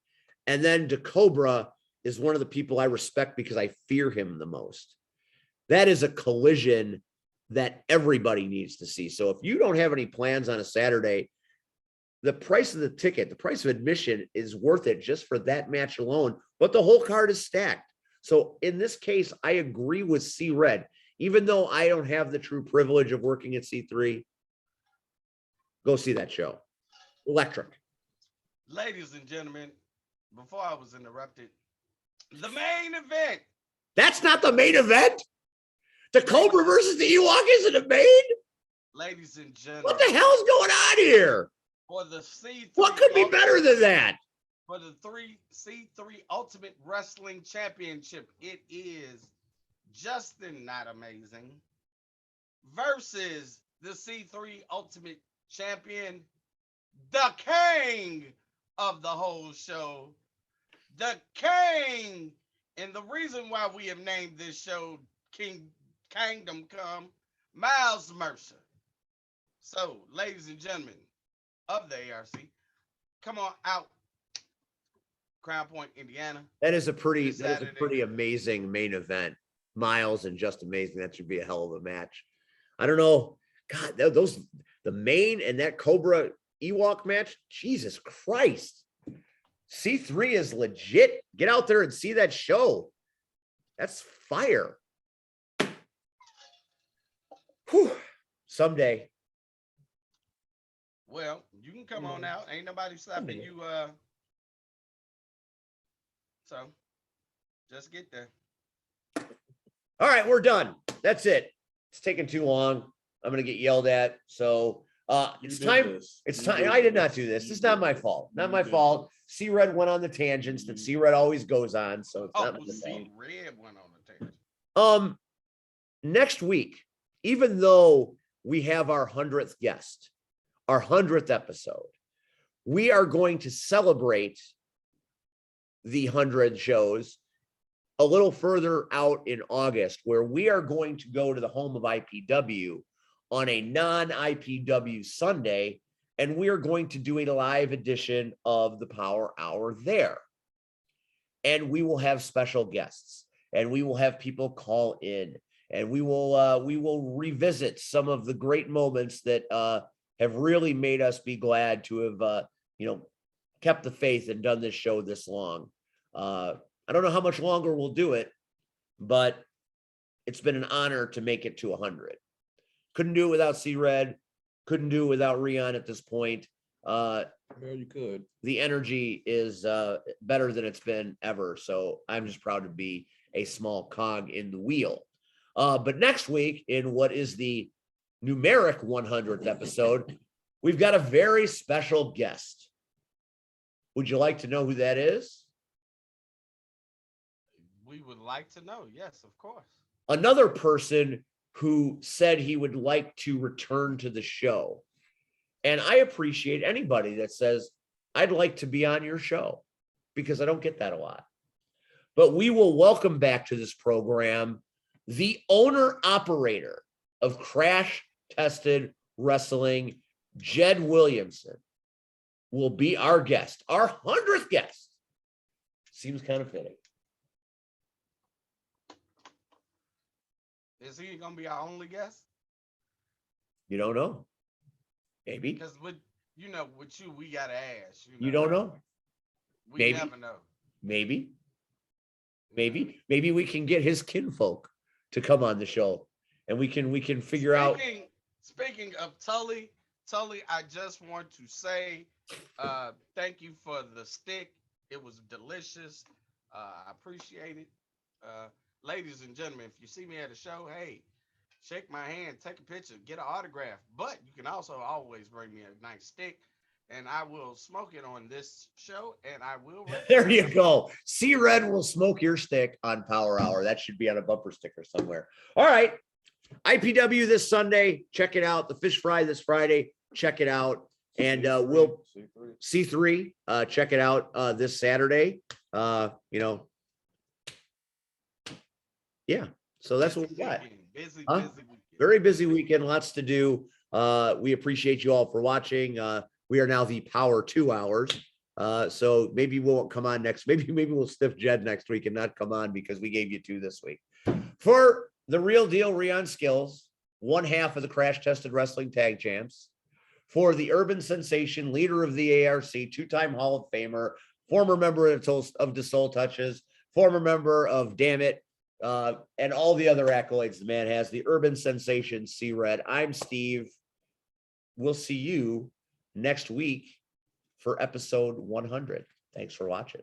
And then the Cobra is one of the people I respect because I fear him the most. That is a collision that everybody needs to see. So if you don't have any plans on a Saturday, the price of the ticket, the price of admission is worth it just for that match alone, but the whole card is stacked. So in this case, I agree with C Red, even though I don't have the true privilege of working at C3. Go see that show. Electric. Ladies and gentlemen, before I was interrupted, the main event. That's not the main event. The Cobra versus the Ewok isn't the main. Ladies and gentlemen, What the hell's going on here? for the C3, What could be better than that? For the C3 Ultimate Wrestling Championship, it is Justin Not Amazing versus the C3 Ultimate Champion, the king of the whole show, the king. And the reason why we have named this show Kingdom Come, Miles Mercer. So, ladies and gentlemen of the ARC, come on out, Crown Point, Indiana. That is a pretty amazing main event. Miles and Just Amazing. That should be a hell of a match. I don't know. God, the main and that Cobra Ewok match. Jesus Christ. C3 is legit. Get out there and see that show. That's fire. Whew. Someday. Well, you can come on out. Ain't nobody stopping you. So just get there. All right, we're done. That's it. It's taking too long. I'm gonna get yelled at. So it's time. It's time. I did not do this. This is not my fault. Not my fault. C Red went on the tangents that C Red always goes on. So it's not my fault. C Red went on the tangent. Next week, even though we have our 100th guest, our 100th episode, we are going to celebrate the 100 shows a little further out in August, where we are going to go to the home of IPW on a non-IPW Sunday, and we are going to do a live edition of the Power Hour there. And we will have special guests, and we will have people call in, and we will revisit some of the great moments that have really made us be glad to have kept the faith and done this show this long. I don't know how much longer we'll do it, but it's been an honor to make it to 100. Couldn't do it without C Red. Couldn't do it without Rion at this point. Well, you could. The energy is better than it's been ever. So I'm just proud to be a small cog in the wheel. But next week, in what is the numeric 100th episode, we've got a very special guest. Would you like to know who that is? We would like to know. Yes, of course. Another person who said he would like to return to the show. And I appreciate anybody that says, I'd like to be on your show, because I don't get that a lot. But we will welcome back to this program the owner-operator of Crash Tested Wrestling, Jed Williamson, will be our guest, our 100th guest. Seems kind of fitting. Is he gonna be our only guest? You don't know. Maybe. Because with you, we gotta ask. You don't know. We Maybe. never know. Maybe we can get his kinfolk to come on the show, and we can figure out. Speaking of Tully, I just want to say thank you for the stick. It was delicious. I appreciate it. Ladies and gentlemen, if you see me at a show, hey, shake my hand, take a picture, get an autograph. But you can also always bring me a nice stick, and I will smoke it on this show, and I will. There you go. C Red will smoke your stick on Power Hour. That should be on a bumper sticker somewhere. All right. IPW this Sunday. Check it out. The Fish Fry this Friday. Check it out. And we'll C3. Check it out this Saturday. Yeah. So that's what we got. Busy weekend. Very busy weekend. Lots to do. We appreciate you all for watching. We are now the Power 2 Hours. So maybe we won't come on next. Maybe we'll stiff Jed next week and not come on because we gave you 2 this week. For the Real Deal Rion Skills, one half of the Crash Tested Wrestling Tag Champs. for the urban sensation, leader of the ARC, two-time Hall of Famer, former member of the Soul Touches, former member of Damn It, and all the other accolades the man has, the urban sensation C-Red. I'm Steve. We'll see you next week for episode 100. Thanks for watching.